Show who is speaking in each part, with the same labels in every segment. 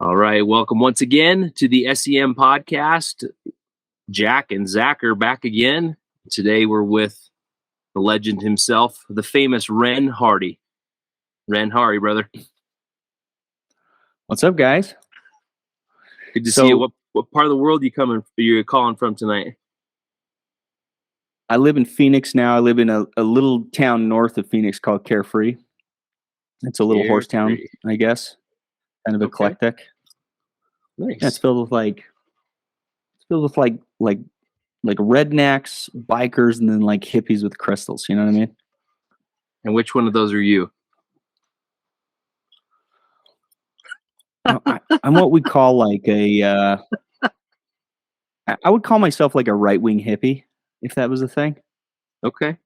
Speaker 1: All right, welcome once again to the S.E.M podcast. Jack and Zach are back again. Today we're with the legend himself, the famous Ren Hardy. Ren Hardy, brother.
Speaker 2: What's up, guys?
Speaker 1: Good to see you. What part of the world you're calling from tonight?
Speaker 2: I live in Phoenix now. I live in a little town north of Phoenix called Carefree. It's a little horse town, I guess. Kind of eclectic.
Speaker 1: Nice.
Speaker 2: Yeah, it's filled with like rednecks, bikers, and then like hippies with crystals. You know what I mean?
Speaker 1: And which one of those are you?
Speaker 2: I'm what we call like I would call myself like a right-wing hippie, if that was a thing.
Speaker 1: Okay.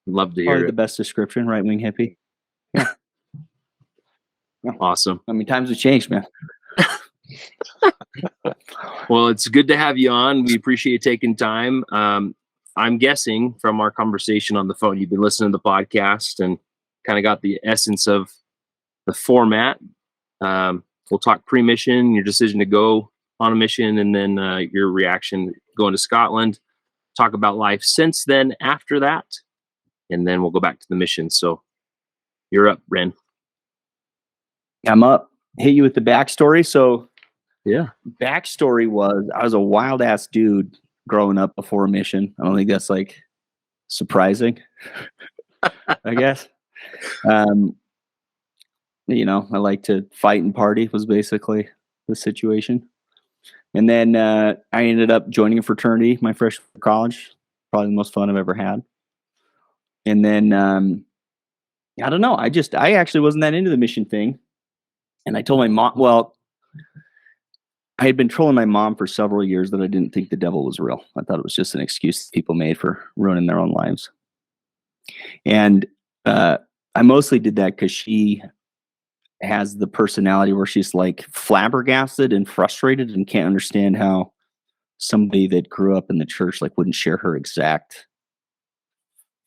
Speaker 1: Love to hear
Speaker 2: Probably
Speaker 1: it.
Speaker 2: the best description, right-wing hippie. Yeah.
Speaker 1: Awesome.
Speaker 2: I mean, times have changed, man.
Speaker 1: Well, it's good to have you on. We appreciate you taking time. I'm guessing from our conversation on the phone, you've been listening to the podcast and kind of got the essence of the format. We'll talk pre-mission, your decision to go on a mission, and then your reaction going to Scotland. Talk about life since then, after that, and then we'll go back to the mission. So you're up, Ren.
Speaker 2: I'm up. Hit you with the backstory. So
Speaker 1: yeah,
Speaker 2: backstory was I was a wild ass dude growing up before a mission. I don't think that's like surprising. I guess. You know, I like to fight and party was basically the situation. And then I ended up joining a fraternity my freshman year of college. Probably the most fun I've ever had. And then I don't know. I actually wasn't that into the mission thing. And I told my mom, well, I had been trolling my mom for several years that I didn't think the devil was real. I thought it was just an excuse people made for ruining their own lives. And I mostly did that because she has the personality where she's like flabbergasted and frustrated and can't understand how somebody that grew up in the church like wouldn't share her exact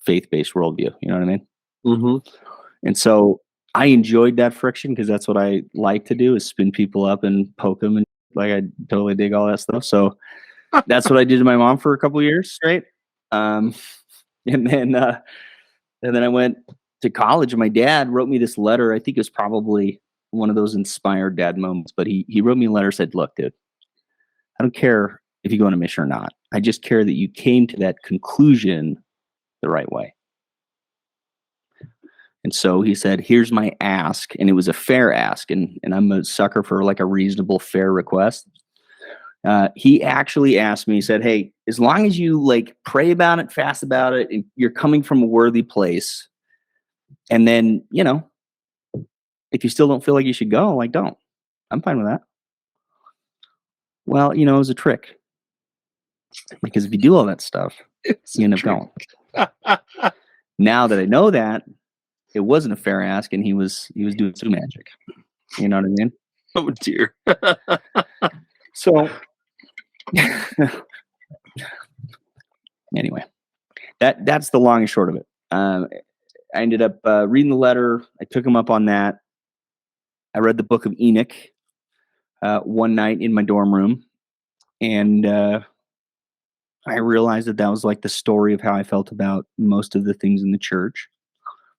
Speaker 2: faith-based worldview. You know what I mean?
Speaker 1: Mm-hmm.
Speaker 2: And so I enjoyed that friction because that's what I like to do is spin people up and poke them. And like, I totally dig all that stuff. So that's what I did to my mom for a couple of years straight. And then I went to college and my dad wrote me this letter. I think it was probably one of those inspired dad moments, but he wrote me a letter, said, look, dude, I don't care if you go on a mission or not. I just care that you came to that conclusion the right way. And so he said, here's my ask. And it was a fair ask. And I'm a sucker for like a reasonable, fair request. He actually asked me, he said, hey, as long as you like pray about it, fast about it, and you're coming from a worthy place. And then, you know, if you still don't feel like you should go, like, don't. I'm fine with that. Well, you know, it was a trick. Because if you do all that stuff, you end up going. Now that I know that, it wasn't a fair ask, and he was doing some magic. You know what I mean?
Speaker 1: Oh dear.
Speaker 2: So anyway, that's the long and short of it. I ended up reading the letter. I took him up on that. I read the book of Enoch one night in my dorm room, and I realized that was like the story of how I felt about most of the things in the church.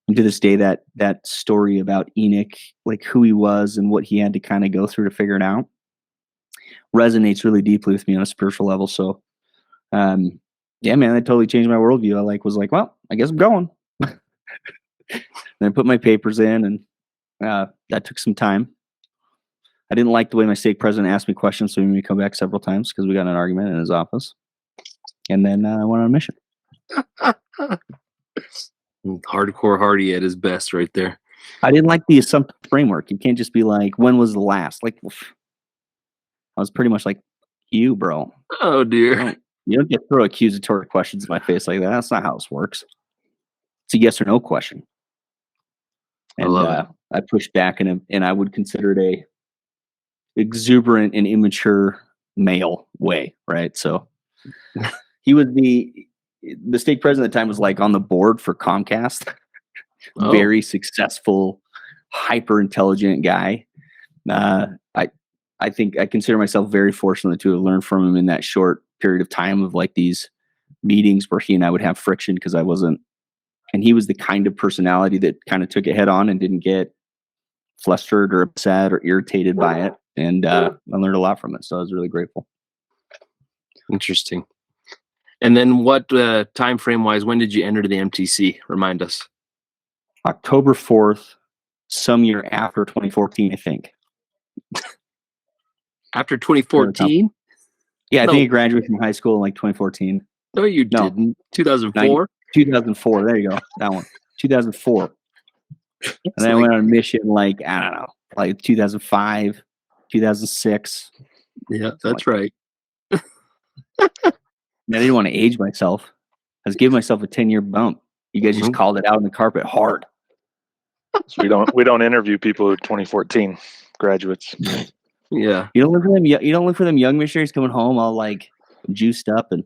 Speaker 2: And to this day, that story about Enoch, like who he was and what he had to kind of go through to figure it out, resonates really deeply with me on a spiritual level. So, yeah, man, that totally changed my worldview. I was like, well, I guess I'm going. And I put my papers in, and that took some time. I didn't like the way my stake president asked me questions, so he made me come back several times because we got in an argument in his office. And then I went on a mission.
Speaker 1: Hardcore Hardy at his best right there.
Speaker 2: I didn't like the assumptive framework. You can't just be like, when was the last? Like, I was pretty much like, you, bro.
Speaker 1: Oh, dear.
Speaker 2: You don't get to throw accusatory questions in my face like that. That's not how this works. It's a yes or no question. And
Speaker 1: I love it.
Speaker 2: I pushed back and I would consider it a exuberant and immature male way, right? So he was the stake president at the time was like on the board for Comcast. Very successful, hyper intelligent guy. I think I consider myself very fortunate to have learned from him in that short period of time of like these meetings where he and I would have friction because I wasn't, and he was the kind of personality that kind of took it head on and didn't get flustered or upset or irritated by it. And I learned a lot from it. So I was really grateful.
Speaker 1: Interesting. And then what time frame wise, when did you enter the MTC? Remind us.
Speaker 2: October 4th, some year after 2014, I think.
Speaker 1: After 2014?
Speaker 2: Yeah, I think I graduated from high school in like 2014.
Speaker 1: No, you didn't. 2004?
Speaker 2: 2004. There you go. That one. 2004. And then I went on a mission like, I don't know, like 2005, 2006.
Speaker 1: Yeah, that's right.
Speaker 2: I didn't want to age myself. I was giving myself a 10-year bump. You guys just called it out on the carpet hard.
Speaker 3: So we don't interview people who are 2014 graduates.
Speaker 1: Yeah.
Speaker 2: You don't look for them. You don't look for them young missionaries coming home all like juiced up and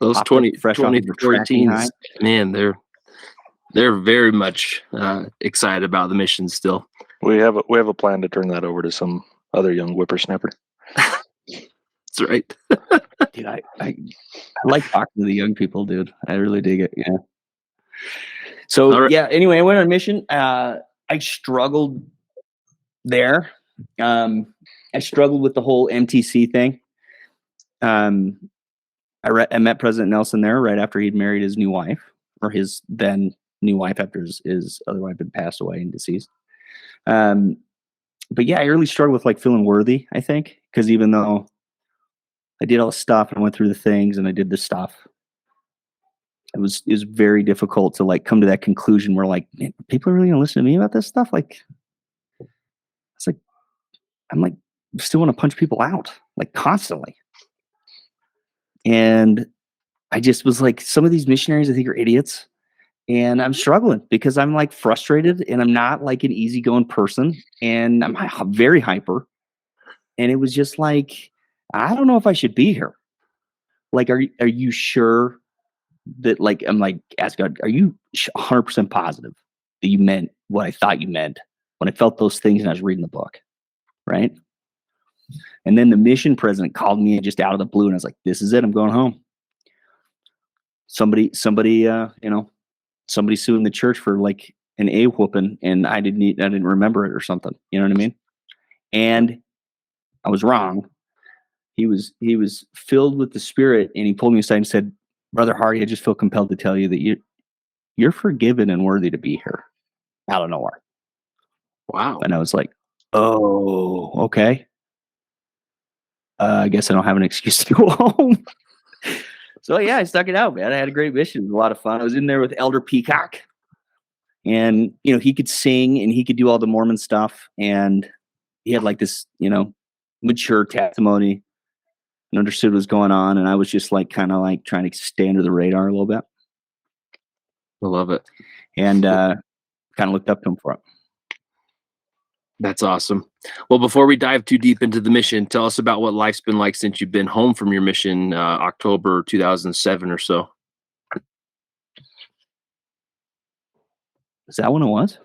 Speaker 1: those 2014s. Man, they're very much excited about the mission still.
Speaker 3: We have a plan to turn that over to some other young whippersnapper.
Speaker 1: That's right.
Speaker 2: Dude, I like talking to the young people, dude. I really dig it. Yeah. So right. Yeah. Anyway, I went on a mission. I struggled there. I struggled with the whole MTC thing. I met President Nelson there right after he'd married his new wife, or his then new wife after his other wife had passed away and deceased. But yeah, I really struggled with like feeling worthy, I think, because even though I did all the stuff and went through the things and I did the stuff, it was very difficult to like come to that conclusion where like, man, people are really gonna listen to me about this stuff. Like, it's like, I'm like, still want to punch people out like constantly. And I just was like, some of these missionaries I think are idiots. And I'm struggling because I'm like frustrated and I'm not like an easygoing person and I'm very hyper. And it was just like, I don't know if I should be here. Like, are you sure that like, I'm like, ask God, are you 100% positive that you meant what I thought you meant when I felt those things and I was reading the book? Right. And then the mission president called me just out of the blue and I was like, this is it. I'm going home. Somebody, somebody suing the church for like an A whooping and I didn't remember it or something. You know what I mean? And I was wrong. He was filled with the Spirit and he pulled me aside and said, Brother Hardy, I just feel compelled to tell you that you're forgiven and worthy to be here. Out of nowhere.
Speaker 1: Wow.
Speaker 2: And I was like, oh, okay. I guess I don't have an excuse to go home. So yeah, I stuck it out, man. I had a great mission. It was a lot of fun. I was in there with Elder Peacock. And, he could sing and he could do all the Mormon stuff. And he had like this, mature testimony and understood what was going on. And I was just like, kind of like trying to stay under the radar a little bit.
Speaker 1: I love it.
Speaker 2: And kind of looked up to him for it.
Speaker 1: That's awesome. Well, before we dive too deep into the mission, tell us about what life's been like since you've been home from your mission, October 2007 or so.
Speaker 2: Is that when it was?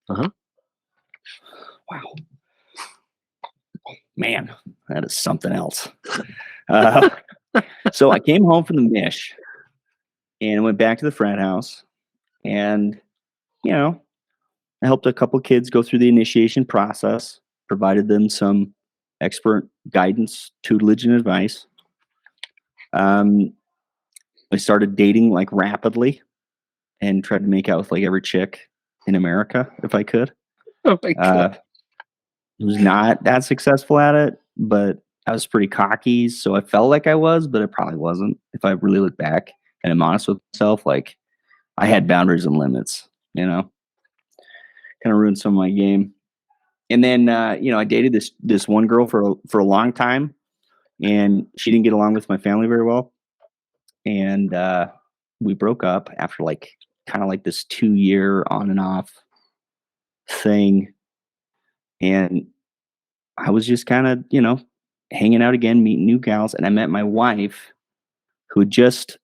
Speaker 1: Uh-huh.
Speaker 2: Wow. Man, that is something else. So I came home from the mish and went back to the frat house and, I helped a couple kids go through the initiation process, provided them some expert guidance, tutelage, and advice. I started dating like rapidly and tried to make out with like every chick in America if I could.
Speaker 1: Oh my God.
Speaker 2: I was not that successful at it, but I was pretty cocky. So I felt like I was, but it probably wasn't. If I really look back and I'm honest with myself, like I had boundaries and limits, kind of ruined some of my game. And then, I dated this one girl for a long time and she didn't get along with my family very well. And we broke up after like kind of like this 2-year on and off thing. And I was just kind of, hanging out again, meeting new gals. And I met my wife who had just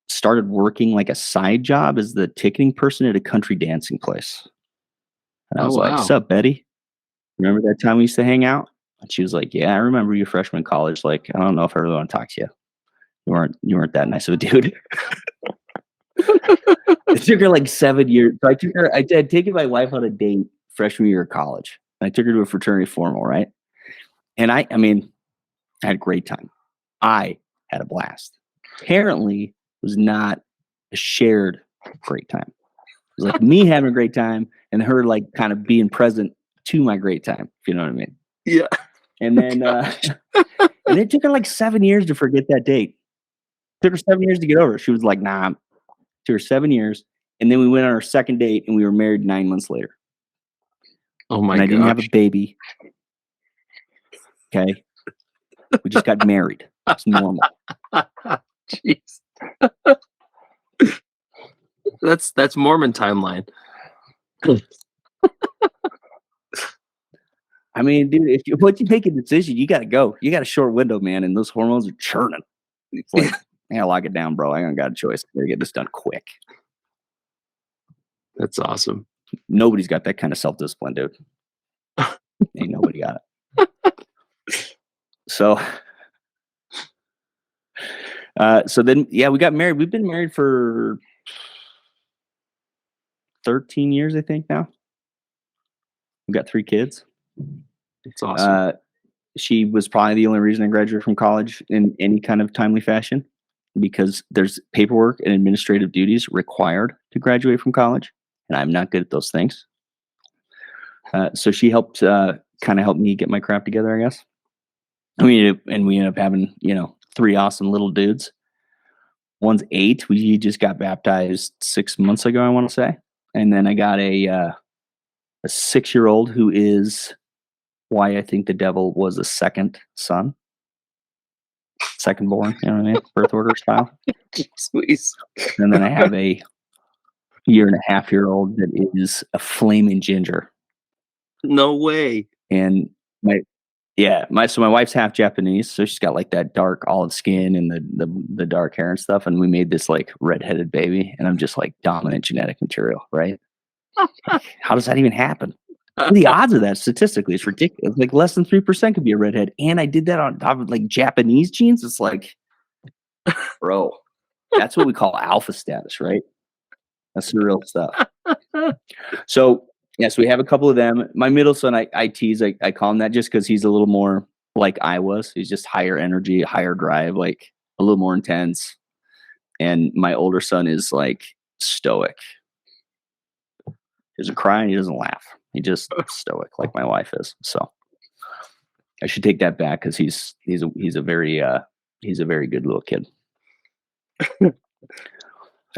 Speaker 2: started working like a side job as the ticketing person at a country dancing place. And I was like, "What's up, Betty?" remember that time we used to hang out? And she was like, yeah, I remember you freshman in college. Like, I don't know if I really want to talk to you. You weren't that nice of a dude. It took her like 7 years. So I had taken my wife on a date freshman year of college. And I took her to a fraternity formal, right? And I mean, I had a great time. I had a blast. Apparently, it was not a shared great time. It was like me having a great time and her like kind of being present to my great time, if you know what I mean.
Speaker 1: Yeah.
Speaker 2: And then and it took her like 7 years to forget that date. It took her 7 years to get over it. She was like, nah. It took her 7 years. And then we went on our second date and we were married 9 months later.
Speaker 1: Oh my
Speaker 2: and I
Speaker 1: god.
Speaker 2: didn't have a baby. Okay. We just got married. It's normal.
Speaker 1: Jeez. That's Mormon timeline.
Speaker 2: I mean, dude, once you make a decision, you got to go. You got a short window, man, and those hormones are churning. It's like, I gotta lock it down, bro. I don't got a choice. I gotta get this done quick.
Speaker 1: That's awesome.
Speaker 2: Nobody's got that kind of self-discipline, dude. Ain't nobody got it. So then, yeah, we got married. We've been married for 13 years, I think now. We've got 3 kids.
Speaker 1: It's awesome.
Speaker 2: She was probably the only reason I graduated from college in any kind of timely fashion, because there's paperwork and administrative duties required to graduate from college, and I'm not good at those things. So she helped kind of help me get my crap together, I guess. We ended up having 3 awesome little dudes. One's 8. We just got baptized 6 months ago, I want to say, and then I got a 6-year-old who is why I think the devil was a second son. Second born, you know what I mean? Birth order style.
Speaker 1: Please.
Speaker 2: And then I have a 1.5-year-old that is a flaming ginger.
Speaker 1: No way.
Speaker 2: And my wife's half Japanese, so she's got like that dark olive skin and the dark hair and stuff. And we made this like redheaded baby, and I'm just like dominant genetic material, right? Like, how does that even happen? The odds of that statistically, it's ridiculous. Like less than 3% could be a redhead, and I did that on top of like Japanese genes. It's like, bro, that's what we call alpha status, right? That's the real stuff. So yes, we have a couple of them. My middle son, I tease, I call him that just because he's a little more like I was. He's just higher energy, higher drive, like a little more intense. And my older son is like stoic. He doesn't cry and he doesn't laugh. He just stoic, like my wife is. So I should take that back because he's a very good little kid.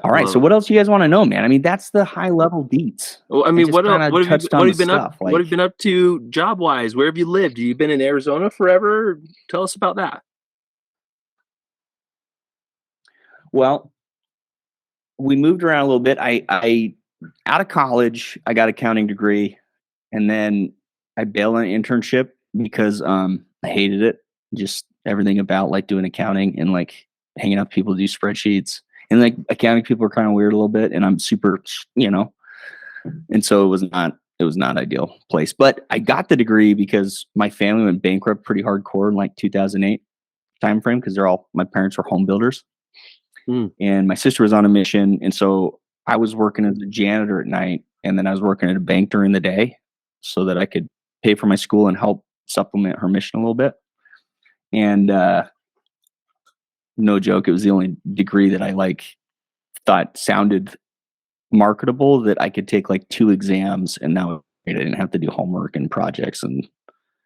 Speaker 2: All right. So what else do you guys want to know, man? I mean, that's the high level beats.
Speaker 1: Well, I mean, what have you been
Speaker 2: stuff.
Speaker 1: what have you been up to job wise? Where have you lived? Have you been in Arizona forever? Tell us about that.
Speaker 2: Well, we moved around a little bit. I out of college, I got an accounting degree, and then I bailed on an internship because I hated it. Just everything about like doing accounting and like hanging out with people to do spreadsheets. And like accounting people are kind of weird a little bit, and I'm super, and so it was not ideal place. But I got the degree because my family went bankrupt pretty hardcore in like 2008 timeframe because my parents were home builders, and my sister was on a mission, and so I was working as a janitor at night, and then I was working at a bank during the day, so that I could pay for my school and help supplement her mission a little bit. And no joke, it was the only degree that I like thought sounded marketable that I could take like 2 exams and now I didn't have to do homework and projects and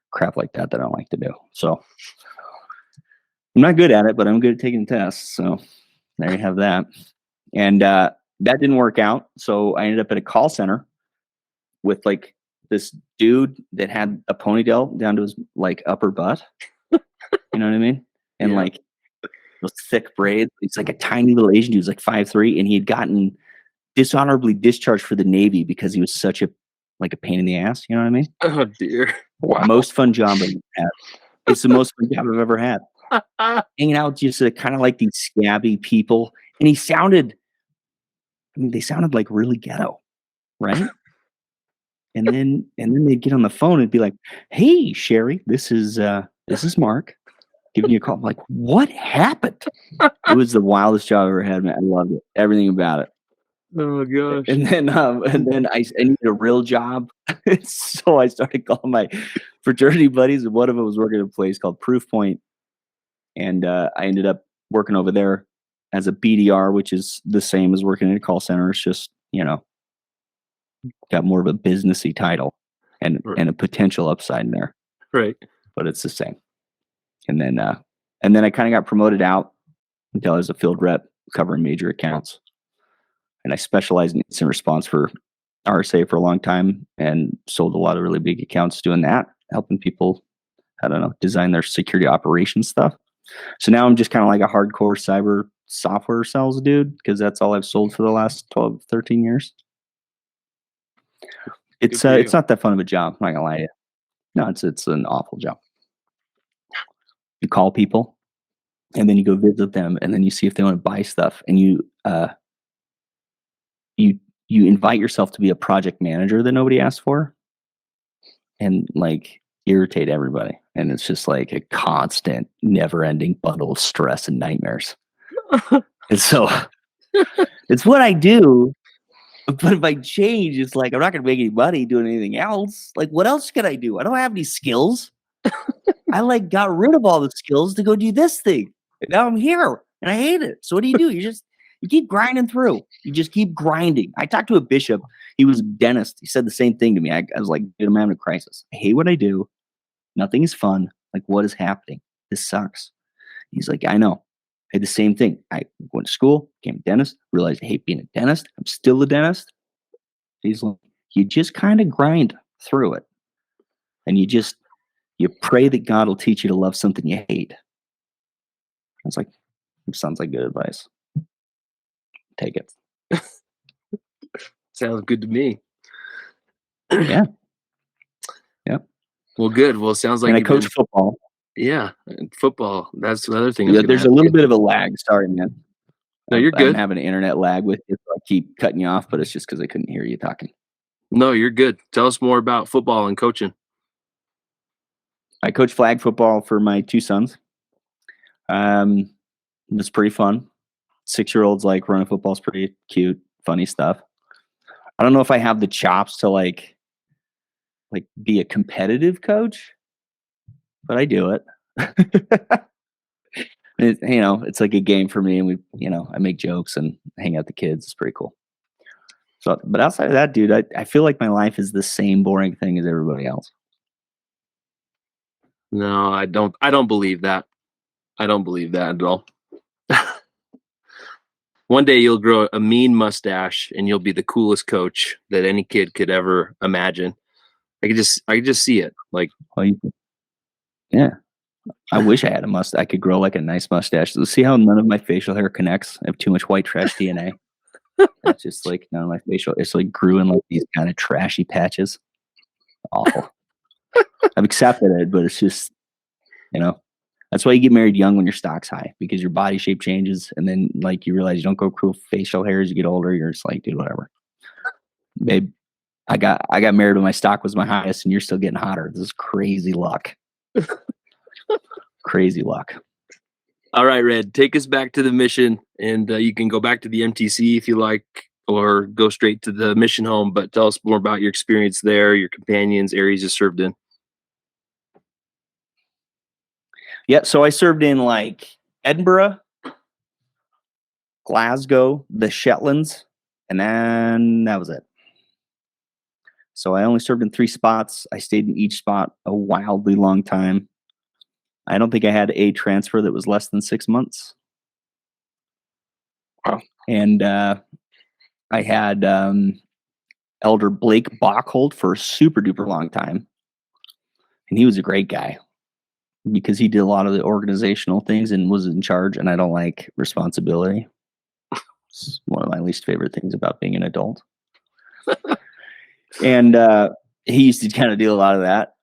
Speaker 2: crap like that I don't like to do. So I'm not good at it, but I'm good at taking tests. So there you have that. And that didn't work out. So I ended up at a call center with like this dude that had a ponytail down to his like upper butt. You know what I mean? And like those thick braids. He's like a tiny little Asian dude. He's like 5'3", and he had gotten dishonorably discharged for the Navy because he was such a pain in the ass. You know what I mean?
Speaker 1: Oh dear!
Speaker 2: Wow. Most fun job I've ever had. It's the most fun job I've ever had. Hanging out with just kind of like these scabby people, and they sounded like really ghetto, right? And then they'd get on the phone and be like, "Hey, Sherry, this is Mark giving you a call." I'm like, what happened? It was the wildest job I ever had, man. I loved it. Everything about it.
Speaker 1: Oh gosh.
Speaker 2: And then I needed a real job. So I started calling my fraternity buddies, and one of them was working at a place called Proof Point. And I ended up working over there as a BDR, which is the same as working in a call center. It's just, got more of a businessy title and a potential upside in there.
Speaker 1: Right.
Speaker 2: But it's the same. And then I kind of got promoted out until I was a field rep covering major accounts. And I specialized in instant response for RSA for a long time and sold a lot of really big accounts doing that, helping people, design their security operations stuff. So now I'm just kind of like a hardcore cyber software sales dude, because that's all I've sold for the last 12, 13 years. It's not that fun of a job, I'm not gonna lie to you. No, it's an awful job. You call people and then you go visit them and then you see if they want to buy stuff, and you invite yourself to be a project manager that nobody asked for and like irritate everybody. And it's just like a constant, never-ending bundle of stress and nightmares. And so it's what I do. But if I change, it's like I'm not going to make any money doing anything else. Like, what else can I do? I don't have any skills. I got rid of all the skills to go do this thing. And now I'm here and I hate it. So what do? You keep grinding through. You just keep grinding. I talked to a bishop. He was a dentist. He said the same thing to me. I was like, dude, I'm having a crisis. I hate what I do. Nothing is fun. Like, what is happening? This sucks. He's like, I know. I had the same thing. I went to school, became a dentist, realized I hate being a dentist. I'm still a dentist. He's like, you just kind of grind through it. And you pray that God will teach you to love something you hate. I was like, it sounds like good advice. Take it.
Speaker 1: Sounds good to me.
Speaker 2: Yeah. Yep.
Speaker 1: Well, good. Well, it sounds like
Speaker 2: I coach football.
Speaker 1: Yeah, football. That's the other thing.
Speaker 2: Yeah, there's a little bit of a lag. Sorry, man.
Speaker 1: No, you're good.
Speaker 2: I'm having an internet lag with you, so I keep cutting you off, but it's just because I couldn't hear you talking.
Speaker 1: No, you're good. Tell us more about football and coaching.
Speaker 2: I coach flag football for my two sons. It's pretty fun. 6-year-olds like running football is pretty cute, funny stuff. I don't know if I have the chops to like be a competitive coach, but I do it. It's like a game for me, and I make jokes and hang out with the kids. It's pretty cool. So, but outside of that, dude, I feel like my life is the same boring thing as everybody else.
Speaker 1: No, I don't believe that. I don't believe that at all. One day you'll grow a mean mustache and you'll be the coolest coach that any kid could ever imagine. I could just see it. Like,
Speaker 2: yeah. I wish I had a mustache. I could grow like a nice mustache. So see how none of my facial hair connects? I have too much white trash DNA. It's just like none of my facial. It's like grew in like these kind of trashy patches. Awful. I've accepted it, but it's just, that's why you get married young when your stock's high, because your body shape changes, and then like you realize you don't go grow facial hair as you get older. You're just like, dude, whatever. Babe, I got married when my stock was my highest, and you're still getting hotter. This is crazy luck. Crazy luck.
Speaker 1: All right, Red, take us back to the mission, and you can go back to the MTC if you like, or go straight to the mission home. But tell us more about your experience there, your companions, areas you served in.
Speaker 2: Yeah, so I served in like Edinburgh, Glasgow, the Shetlands, and then that was it. So I only served in 3 spots. I stayed in each spot a wildly long time. I don't think I had a transfer that was less than 6 months.
Speaker 3: Wow.
Speaker 2: And I had Elder Blake Bachhold for a super duper long time. And he was a great guy, because he did a lot of the organizational things and was in charge, and I don't like responsibility. It's one of my least favorite things about being an adult. And he used to kind of do a lot of that.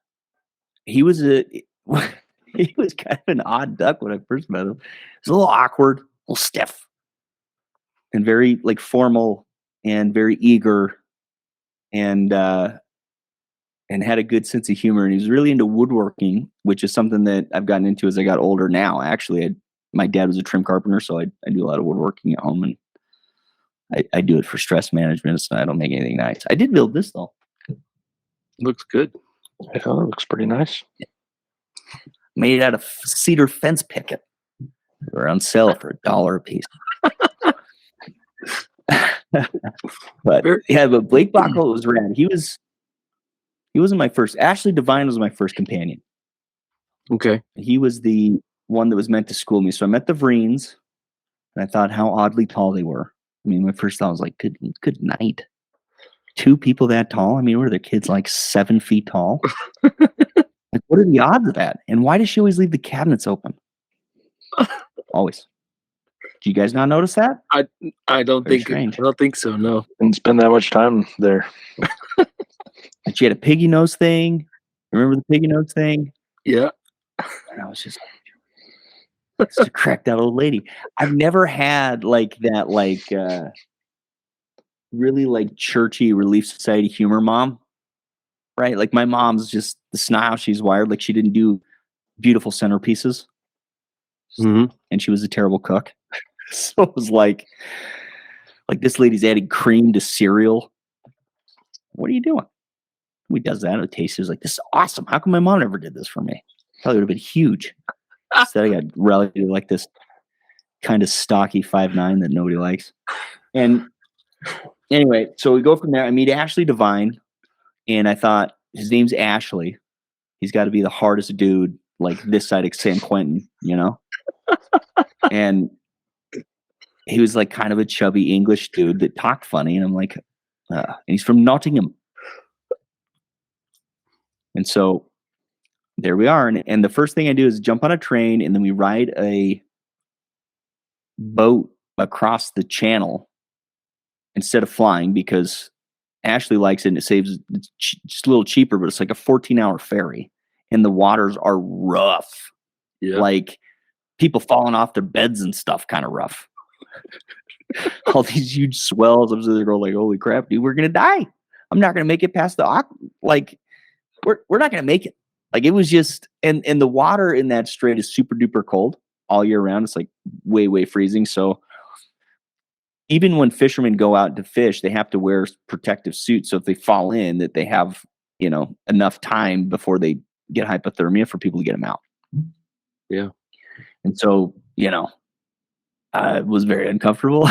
Speaker 2: He was kind of an odd duck when I first met him. He was a little awkward, a little stiff, and very like formal and very eager. And and had a good sense of humor. And he was really into woodworking, which is something that I've gotten into as I got older now. Actually, my dad was a trim carpenter, so I do a lot of woodworking at home, and I do it for stress management, so I don't make anything nice. I did build this, though.
Speaker 1: Looks good.
Speaker 3: Yeah, it looks pretty nice.
Speaker 2: Made it out of cedar fence picket. They were on sale for $1 a piece. But Blake Bockel was rad. He wasn't my first. Ashley Devine was my first companion.
Speaker 1: Okay.
Speaker 2: He was the one that was meant to school me. So I met the Vreens, and I thought how oddly tall they were. I mean, my first thought was like, good night. 2 people that tall? I mean, were their kids like 7 feet tall? Like, what are the odds of that? And why does she always leave the cabinets open? Always. Do you guys not notice that?
Speaker 1: I don't think so. No.
Speaker 3: Didn't spend that much time there.
Speaker 2: And she had a piggy nose thing. Remember the piggy nose thing?
Speaker 1: Yeah.
Speaker 2: And I was just a cracked out old lady. I've never had like that, like really like churchy Relief Society humor mom. Right? Like my mom's just the style she's wired. Like she didn't do beautiful centerpieces.
Speaker 1: Mm-hmm.
Speaker 2: And she was a terrible cook. So it was like this lady's adding cream to cereal. What are you doing? Who does that? It tastes like, this is awesome. How come my mom never did this for me? Probably would have been huge. Instead, I got relegated like this kind of stocky 5'9" that nobody likes. And anyway, so we go from there. I meet Ashley Devine, and I thought, his name's Ashley. He's got to be the hardest dude like this side of San Quentin, you know? And he was like kind of a chubby English dude that talked funny. And I'm like, and he's from Nottingham. And so there we are. And the first thing I do is jump on a train, and then we ride a boat across the channel instead of flying, because Ashley likes it and it saves, it's just a little cheaper, but it's like a 14-hour ferry, and the waters are rough.
Speaker 1: Yeah.
Speaker 2: Like people falling off their beds and stuff, kind of rough. All these huge swells. I'm sitting there going like, holy crap, dude, we're going to die. I'm not going to make it past like, we're not going to make it. Like it was just, and the water in that strait is super duper cold all year round. It's like way, way freezing. So even when fishermen go out to fish, they have to wear protective suits. So if they fall in, that they have, enough time before they get hypothermia for people to get them out.
Speaker 1: Yeah.
Speaker 2: And so, I was very uncomfortable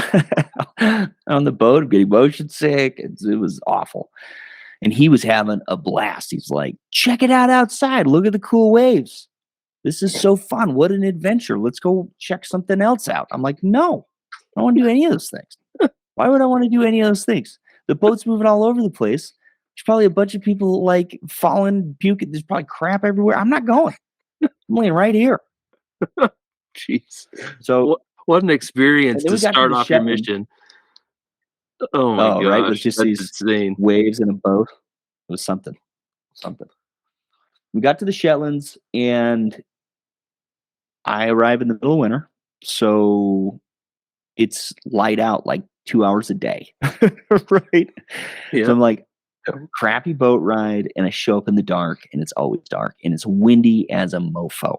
Speaker 2: on the boat, getting motion sick. It was awful. And he was having a blast. He's like, check it out outside. Look at the cool waves. This is so fun. What an adventure. Let's go check something else out. I'm like, no, I don't want to do any of those things. Why would I want to do any of those things? The boat's moving all over the place. There's probably a bunch of people like falling, puking. There's probably crap everywhere. I'm not going. I'm laying right here.
Speaker 1: Jeez.
Speaker 2: So
Speaker 1: what an experience to start off your mission. Oh my god!
Speaker 2: Right? It was just these
Speaker 1: insane
Speaker 2: waves in a boat. It was something. We got to the Shetlands, and I arrive in the middle of winter, so it's light out like 2 hours a day, right?
Speaker 1: Yeah.
Speaker 2: So I'm like, crappy boat ride, and I show up in the dark, and it's always dark, and it's windy as a mofo.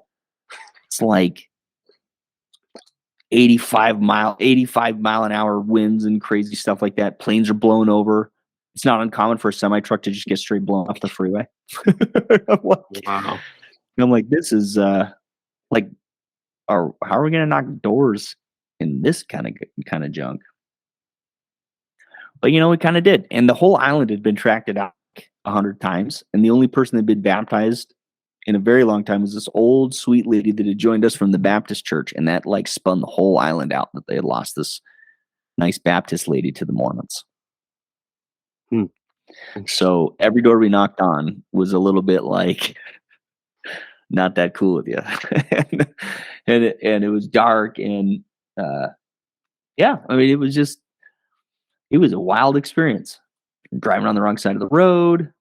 Speaker 2: It's like 85 mile an hour winds and crazy stuff like that. Planes are blown over. It's not uncommon for a semi truck to just get straight blown off the freeway.
Speaker 1: Wow.
Speaker 2: I'm like, this is like, how are we gonna knock doors in this kind of junk? But we kind of did, and the whole island had been tracked out 100 times, and the only person that had been baptized in a very long time was this old sweet lady that had joined us from the Baptist church, and that like spun the whole island out, that they had lost this nice Baptist lady to the Mormons. So every door we knocked on was a little bit like, not that cool with you. and it was dark, and yeah, I mean, it was a wild experience. Driving on the wrong side of the road.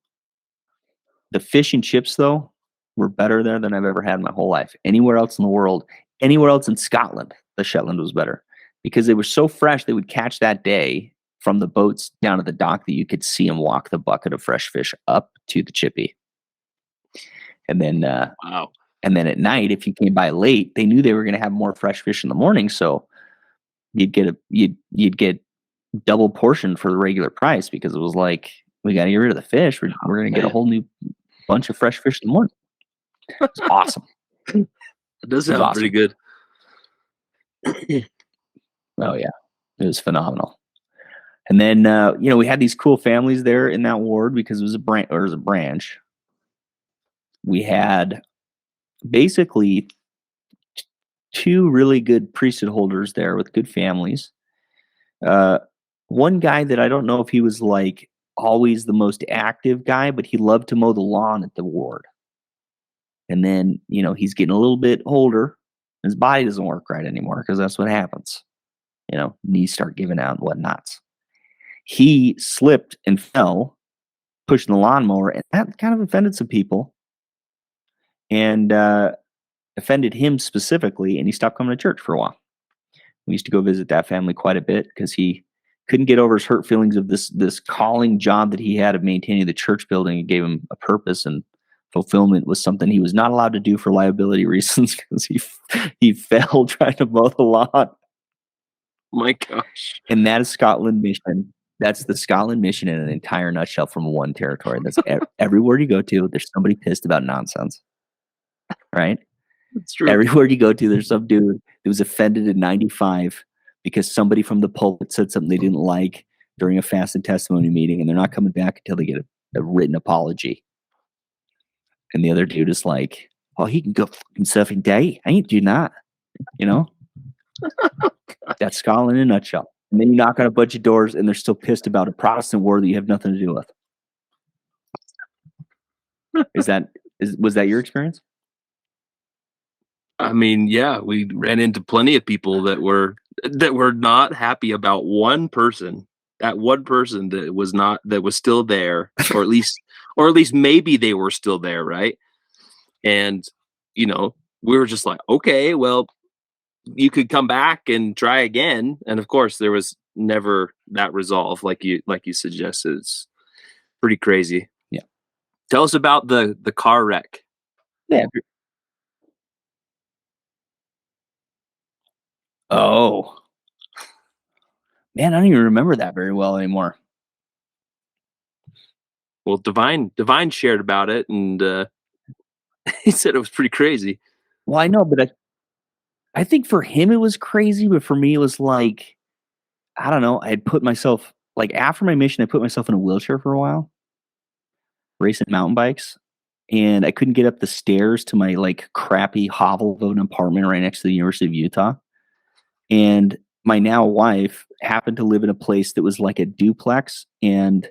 Speaker 2: The fish and chips, though, were better there than I've ever had in my whole life. Anywhere else in the world, anywhere else in Scotland, the Shetland was better, because they were so fresh. They would catch that day from the boats down to the dock that you could see him walk the bucket of fresh fish up to the chippy. And then,
Speaker 1: Wow.
Speaker 2: and then at night, if you came by late, they knew they were going to have more fresh fish in the morning, so you'd get double portion for the regular price, because it was like, we got to get rid of the fish. We're going to get a whole new bunch of fresh fish in the morning. It's awesome.
Speaker 1: It does sound
Speaker 2: awesome.
Speaker 1: pretty good.
Speaker 2: Oh yeah, it was phenomenal. And then we had these cool families there in that ward because it was a branch. We had basically two really good priesthood holders there with good families. One guy that I don't know if he was like always the most active guy, but he loved to mow the lawn at the ward. And then, he's getting a little bit older. His body doesn't work right anymore, because that's what happens. Knees start giving out and whatnots. He slipped and fell, pushing the lawnmower, and that kind of offended some people. And offended him specifically, and he stopped coming to church for a while. We used to go visit that family quite a bit because he couldn't get over his hurt feelings of this calling job that he had of maintaining the church building. It gave him a purpose, and fulfillment was something he was not allowed to do for liability reasons, because he fell trying to mow the lawn.
Speaker 1: My gosh.
Speaker 2: And that is Scotland Mission. That's the Scotland Mission in an entire nutshell from one territory. That's everywhere you go to, there's somebody pissed about nonsense. Right?
Speaker 1: That's true.
Speaker 2: Everywhere you go to, there's some dude that was offended in 95 because somebody from the pulpit said something they didn't like during a fast and testimony meeting, and they're not coming back until they get a written apology. And the other dude is like, "Oh, he can go fucking surfing day. I ain't doing that." That's Scotland in a nutshell. And then you knock on a bunch of doors, and they're still pissed about a Protestant war that you have nothing to do with. Was that your experience?
Speaker 1: I mean, yeah, we ran into plenty of people that were not happy about one person. That one person that was still there, or at least maybe they were still there, right? And we were just like, okay, well, you could come back and try again. And of course, there was never that resolve, like you suggested. It's pretty crazy.
Speaker 2: Yeah.
Speaker 1: Tell us about the car wreck.
Speaker 2: Yeah. Oh, man, I don't even remember that very well anymore.
Speaker 1: Well, Divine shared about it, and he said it was pretty crazy.
Speaker 2: Well, I know, but I think for him it was crazy, but for me it was like, I don't know. I had put myself, like, after my mission, I put myself in a wheelchair for a while, racing mountain bikes, and I couldn't get up the stairs to my like crappy hovel of an apartment right next to the University of Utah. And my now wife happened to live in a place that was like a duplex and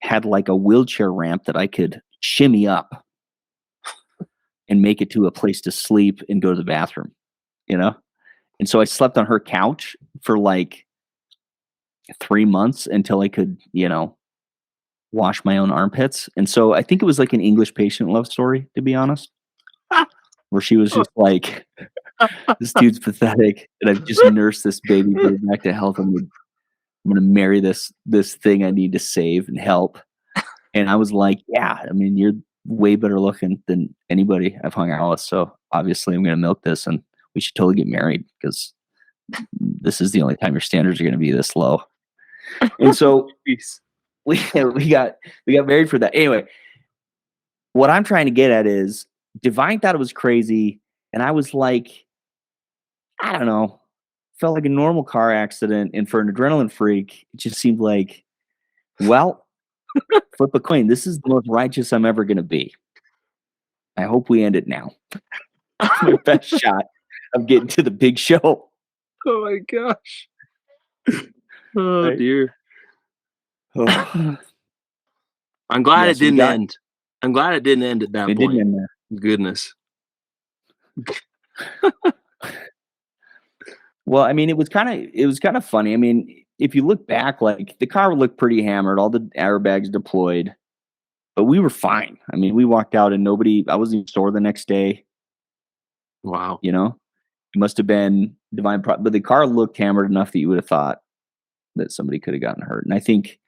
Speaker 2: had like a wheelchair ramp that I could shimmy up and make it to a place to sleep and go to the bathroom, And so I slept on her couch for like 3 months until I could, wash my own armpits. And so I think it was like an English Patient love story, to be honest, where she was just like, this dude's pathetic, and I've just nursed this baby back to health. I'm gonna marry this thing I need to save and help. And I was like, yeah, I mean, you're way better looking than anybody I've hung out with, so obviously I'm gonna milk this, and we should totally get married, because this is the only time your standards are gonna be this low. And so we got married for that. Anyway, what I'm trying to get at is Divine thought it was crazy, and I was like, I don't know, felt like a normal car accident, and for an adrenaline freak, it just seemed like, well, flip a coin. This is the most righteous I'm ever going to be. I hope we end it now. My best shot of getting to the big show.
Speaker 1: Oh my gosh. Oh, right? Dear. Oh. I'm glad it didn't end. I'm glad it didn't end at that point. Didn't end there. Goodness.
Speaker 2: Well, I mean, it was kind of funny. I mean, if you look back, like, the car looked pretty hammered, all the airbags deployed, but we were fine. I mean, we walked out and I wasn't even sore the next day.
Speaker 1: Wow.
Speaker 2: It must have been divine, but the car looked hammered enough that you would have thought that somebody could have gotten hurt. And I think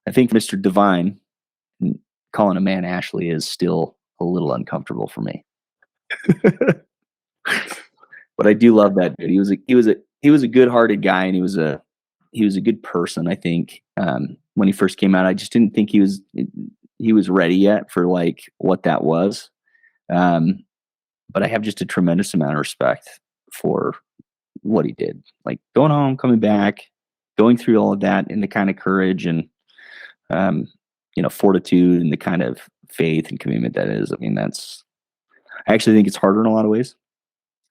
Speaker 2: Mr. Divine, calling a man Ashley, is still a little uncomfortable for me. But I do love that dude. He was a good-hearted guy, and he was a good person. I think when he first came out, I just didn't think he was ready yet for like what that was. But I have just a tremendous amount of respect for what he did, like going home, coming back, going through all of that, and the kind of courage and fortitude and the kind of faith and commitment that is. I mean, I actually think it's harder in a lot of ways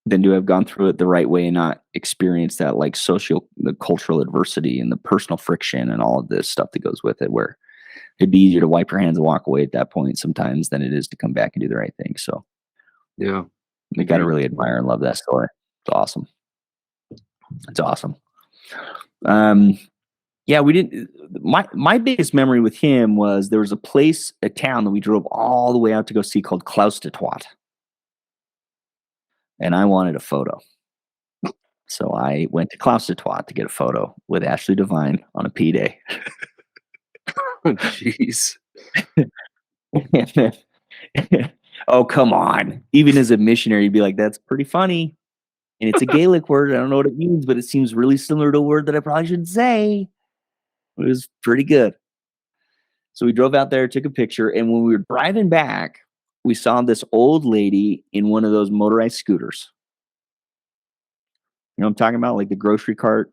Speaker 2: than to have gone through it the right way and not experience that like the cultural adversity and the personal friction and all of this stuff that goes with it, where it'd be easier to wipe your hands and walk away at that point sometimes than it is to come back and do the right thing. So
Speaker 1: Yeah.
Speaker 2: we got to really admire and love that story. It's awesome. It's awesome. Yeah, we didn't. My biggest memory with him was there was a town that we drove all the way out to go see called Klaustadt, and I wanted a photo. So I went to Klaustadt to get a photo with Ashley Divine on a P day.
Speaker 1: Jeez.
Speaker 2: Oh, come on. Even as a missionary, you'd be like, that's pretty funny. And it's a Gaelic word. I don't know what it means, but it seems really similar to a word that I probably shouldn't say. It was pretty good. So we drove out there, took a picture, and when we were driving back, we saw this old lady in one of those motorized scooters. You know what I'm talking about? Like the grocery cart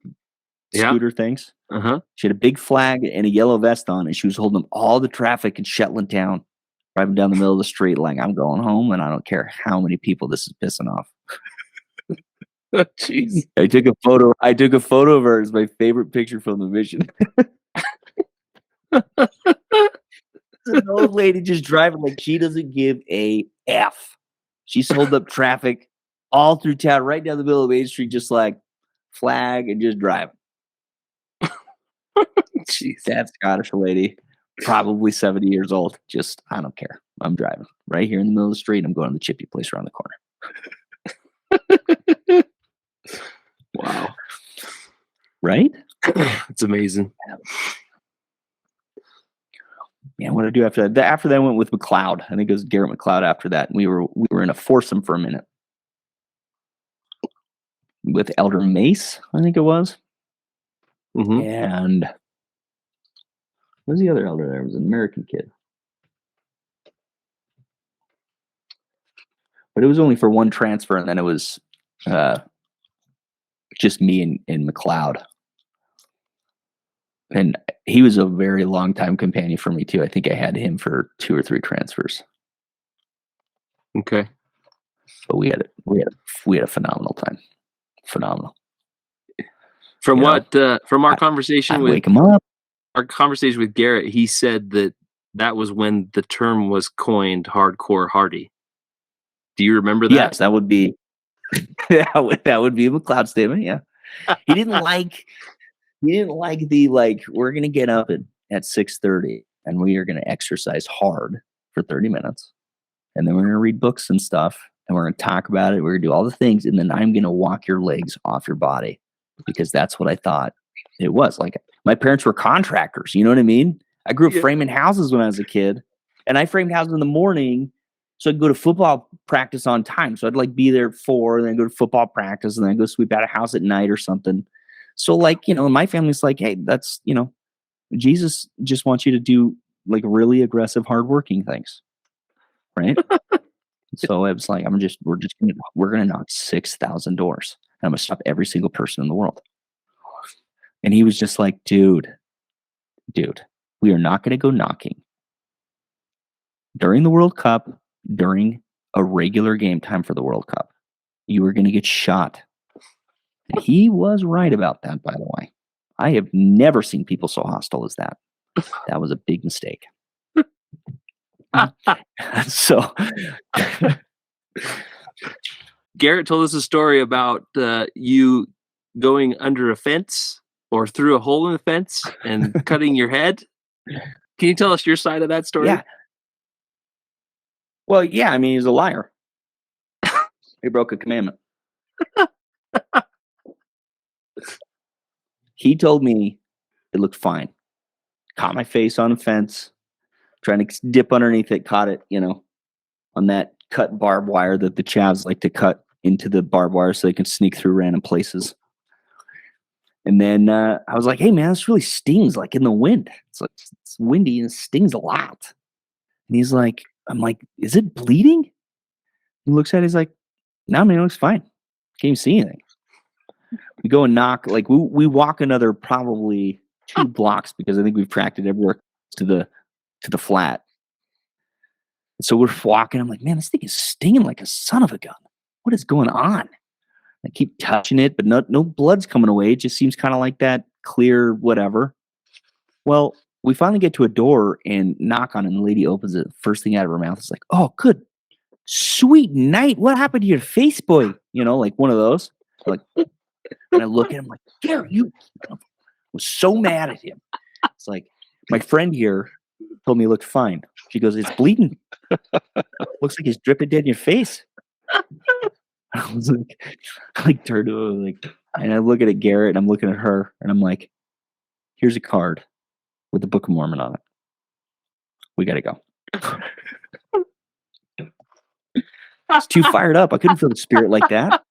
Speaker 2: scooter things.
Speaker 1: Uh-huh.
Speaker 2: She had a big flag and a yellow vest on, and she was holding up all the traffic in Shetland Town, driving down the middle of the street like, I'm going home, and I don't care how many people this is pissing off.
Speaker 1: Jeez.
Speaker 2: I took a photo of her. It's my favorite picture from the mission. An old lady just driving like she doesn't give a F. She's holed up traffic all through town, right down the middle of Main Street, just like flag and just driving.
Speaker 1: Jeez.
Speaker 2: That Scottish lady, probably 70 years old. Just, I don't care. I'm driving right here in the middle of the street. I'm going to the chippy place around the corner.
Speaker 1: Wow.
Speaker 2: Right?
Speaker 1: It's amazing.
Speaker 2: Man, what did I do after that? After that, I went with McLeod. I think it was Garrett McLeod after that. We were in a foursome for a minute with Elder Mace, I think it was.
Speaker 1: Mm-hmm.
Speaker 2: And what was the other elder there? It was an American kid. But it was only for one transfer, and then it was just me and McLeod. And he was a very long time companion for me too. I think I had him for 2 or 3 transfers.
Speaker 1: Okay.
Speaker 2: But we had a phenomenal time. Phenomenal.
Speaker 1: From our conversation
Speaker 2: I'd
Speaker 1: with
Speaker 2: wake him up.
Speaker 1: Our conversation with Garrett, he said that was when the term was coined, hardcore Hardy. Do you remember that?
Speaker 2: Yes, that would be that would be a McLeod statement. Yeah, he didn't like the we're gonna get up at 6:30 and we are gonna exercise hard for 30 minutes, and then we're gonna read books and stuff, and we're gonna talk about it. We're gonna do all the things, and then I'm gonna walk your legs off your body, because that's what I thought it was. Like, my parents were contractors. You know what I mean? I grew up framing houses when I was a kid, and I framed houses in the morning so I'd go to football practice on time. So I'd like be there at 4, and then go to football practice, and then go sweep out a house at night or something. So my family's like, hey, that's, Jesus just wants you to do like really aggressive, hardworking things. Right. So I was like, we're going to knock 6,000 doors, and I'm going to stop every single person in the world. And he was just like, dude, we are not going to go knocking during the World Cup, during a regular game time for the World Cup. You are going to get shot. And he was right about that, by the way. I have never seen people so hostile as that. That was a big mistake. So
Speaker 1: Garrett told us a story about you going under a fence or through a hole in the fence and cutting your head. Can you tell us your side of that story?
Speaker 2: Yeah. Well, yeah, I mean, he's a liar. He broke a commandment. He told me it looked fine. Caught my face on a fence, trying to dip underneath it, caught it, on that cut barbed wire that the chavs like to cut into the barbed wire so they can sneak through random places. And then I was like, hey, man, this really stings like in the wind. It's windy and it stings a lot. And he's like, I'm like, is it bleeding? He looks at it, he's like, no, man, it looks fine. Can't even see anything. We go and knock, like we walk another probably 2 blocks because I think we've tracked it everywhere to the flat. So we're walking. I'm like, man, this thing is stinging like a son of a gun. What is going on? I keep touching it, but no blood's coming away. It just seems kind of like that clear whatever. Well, we finally get to a door and knock on it, and the lady opens it. First thing out of her mouth is like, oh, good, sweet night. What happened to your face, boy? Like one of those. Like, and I look at him like, Gary, you was so mad at him. It's like, my friend here told me it looked fine. She goes, it's bleeding. Looks like it's dripping dead in your face. I was like, turned to her, like, and I look at Garrett, and I'm looking at her, and I'm like, here's a card with the Book of Mormon on it. We got to go. I was too fired up. I couldn't feel the spirit like that.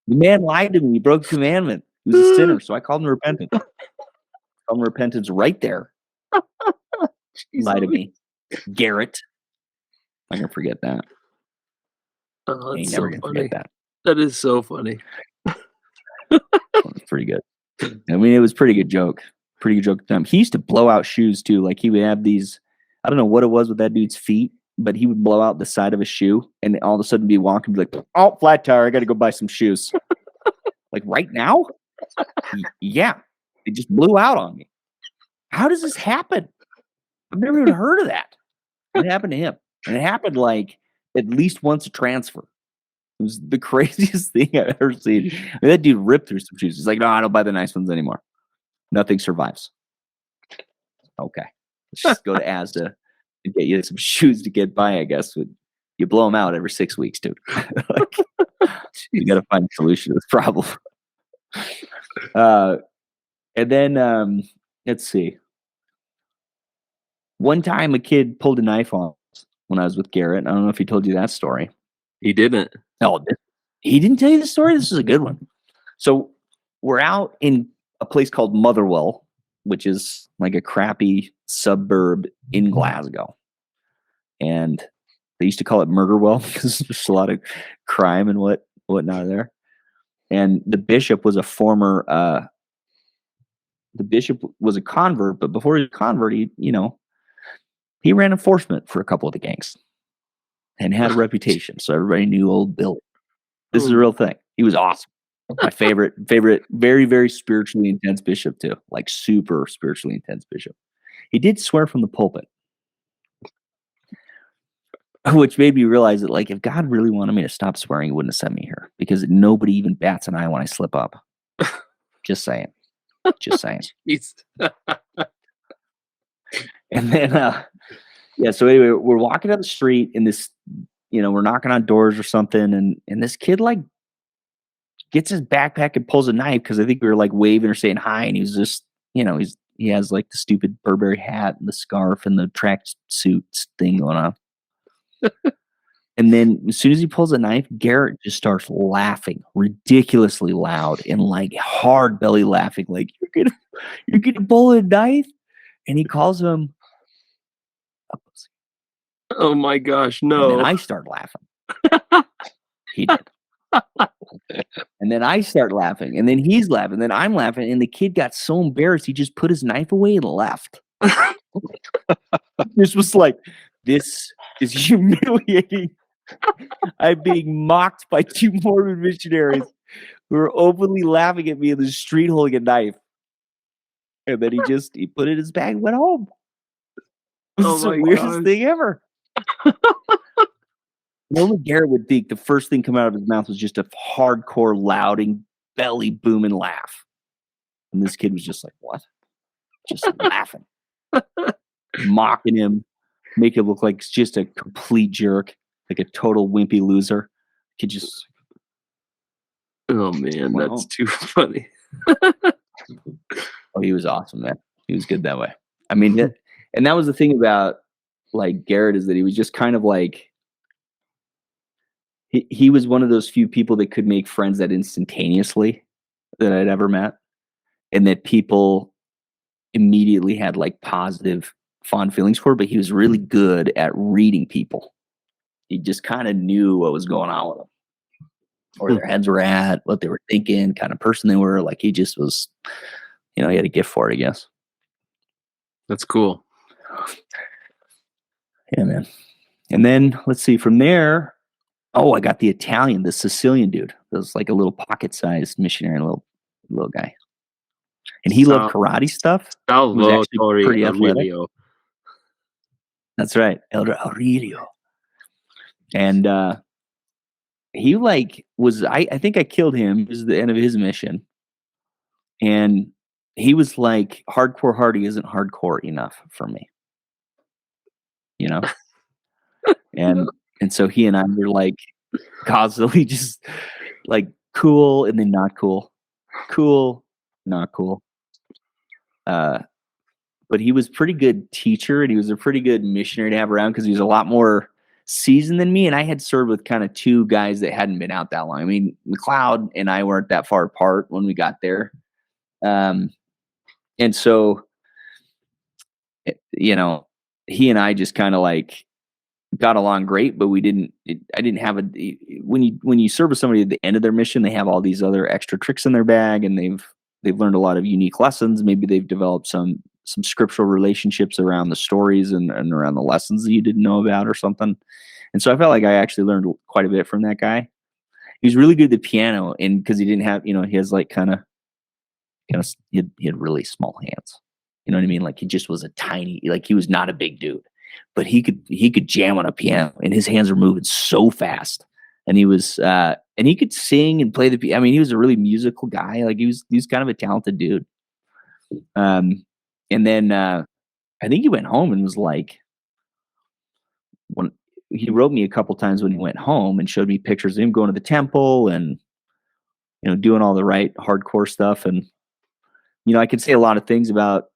Speaker 2: The man lied to me. He broke the commandment. He was a sinner, so I called him repentance. Called him repentance right there. He lied to me. Garrett. I'm going to forget that.
Speaker 1: Oh, that's
Speaker 2: never
Speaker 1: so
Speaker 2: gonna
Speaker 1: funny.
Speaker 2: forget that.
Speaker 1: That is so funny.
Speaker 2: It's pretty good. I mean, it was pretty good joke. Pretty good joke at the time. He used to blow out shoes too. Like he would have these, I don't know what it was with that dude's feet, but he would blow out the side of a shoe and all of a sudden be walking, be like, oh, flat tire, I got to go buy some shoes. Like right now? Yeah. It just blew out on me. How does this happen? I've never even heard of that. It happened to him. And it happened like at least once a transfer. It was the craziest thing I've ever seen. I mean, that dude ripped through some shoes. He's like, no, I don't buy the nice ones anymore. Nothing survives. Okay. Let's just go to Asda and get you some shoes to get by, I guess. You blow them out every 6 weeks, dude. Like, you got to find a solution to this problem. And then, let's see. One time a kid pulled a knife on us when I was with Garrett. I don't know if he told you that story.
Speaker 1: He didn't.
Speaker 2: Oh, he didn't tell you the story? This is a good one. So we're out in a place called Motherwell, which is like a crappy suburb in Glasgow. And they used to call it Murderwell because there's a lot of crime and whatnot there. And the bishop was a former, the bishop was a convert, but before he was a convert, he ran enforcement for a couple of the gangs and had a reputation. So everybody knew old Bill. This is a real thing. He was awesome. My favorite, very, very spiritually intense bishop too. Like super spiritually intense bishop. He did swear from the pulpit, which made me realize that like if God really wanted me to stop swearing, he wouldn't have sent me here because nobody even bats an eye when I slip up. Just saying. Just saying. And then, so anyway, we're walking down the street in this, we're knocking on doors or something. And this kid like gets his backpack and pulls a knife because I think we were like waving or saying hi. And he was just, he has like the stupid Burberry hat and the scarf and the track suit thing going on. And then as soon as he pulls a knife, Garrett just starts laughing ridiculously loud and like hard belly laughing. Like you're gonna pull a knife. And he calls him a pussy.
Speaker 1: Oh my gosh, no.
Speaker 2: And then I start laughing. He did. And then I start laughing. And then he's laughing. And then I'm laughing. And the kid got so embarrassed, he just put his knife away and left. This was like, this is humiliating. I'm being mocked by 2 Mormon missionaries who are openly laughing at me in the street holding a knife. And then he put it in his bag and went home. It was the weirdest thing ever. Only Garrett would think the first thing coming out of his mouth was just a hardcore, louding, belly booming laugh. And this kid was just like, what? Just laughing. Mocking him. Make him look like it's just a complete jerk. Like a total wimpy loser. Kid just...
Speaker 1: Oh man, that's too funny.
Speaker 2: Oh, he was awesome, man. He was good that way. I mean, and that was the thing about like Garrett, is that he was just kind of like, he was one of those few people that could make friends that instantaneously that I'd ever met, and that people immediately had like positive, fond feelings for. But he was really good at reading people. He just kind of knew what was going on with them, where their heads were at, what they were thinking, kind of person they were. Like he just was, he had a gift for it, I guess.
Speaker 1: That's cool.
Speaker 2: Yeah, man. And then let's see from there. Oh, I got the Italian, the Sicilian dude. It was like a little pocket-sized missionary, little guy. And he loved karate stuff. He was actually pretty athletic.
Speaker 1: Aurelio.
Speaker 2: That's right, Elder Aurelio. And he like was, I think I killed him. It was the end of his mission. And he was like, hardcore Hardy isn't hardcore enough for me. And so he and I were like constantly just like cool and then not cool, not cool. But he was pretty good teacher, and he was a pretty good missionary to have around because he was a lot more seasoned than me. And I had served with kind of two guys that hadn't been out that long. I mean, McLeod and I weren't that far apart when we got there. And so, he and I just kind of like got along great, but I didn't have when you serve with somebody at the end of their mission, they have all these other extra tricks in their bag, and they've learned a lot of unique lessons. Maybe they've developed some scriptural relationships around the stories and around the lessons that you didn't know about or something. And so I felt like I actually learned quite a bit from that guy. He was really good at the piano, and because he didn't have, he has like he had really small hands. You know what I mean? Like he just was he was not a big dude, but he could jam on a piano, and his hands were moving so fast. And he was, and he could sing and play the piano. I mean, he was a really musical guy. Like he was kind of a talented dude. And then I think he went home and was like, when he wrote me a couple times when he went home and showed me pictures of him going to the temple and, doing all the right hardcore stuff. And, I could say a lot of things about,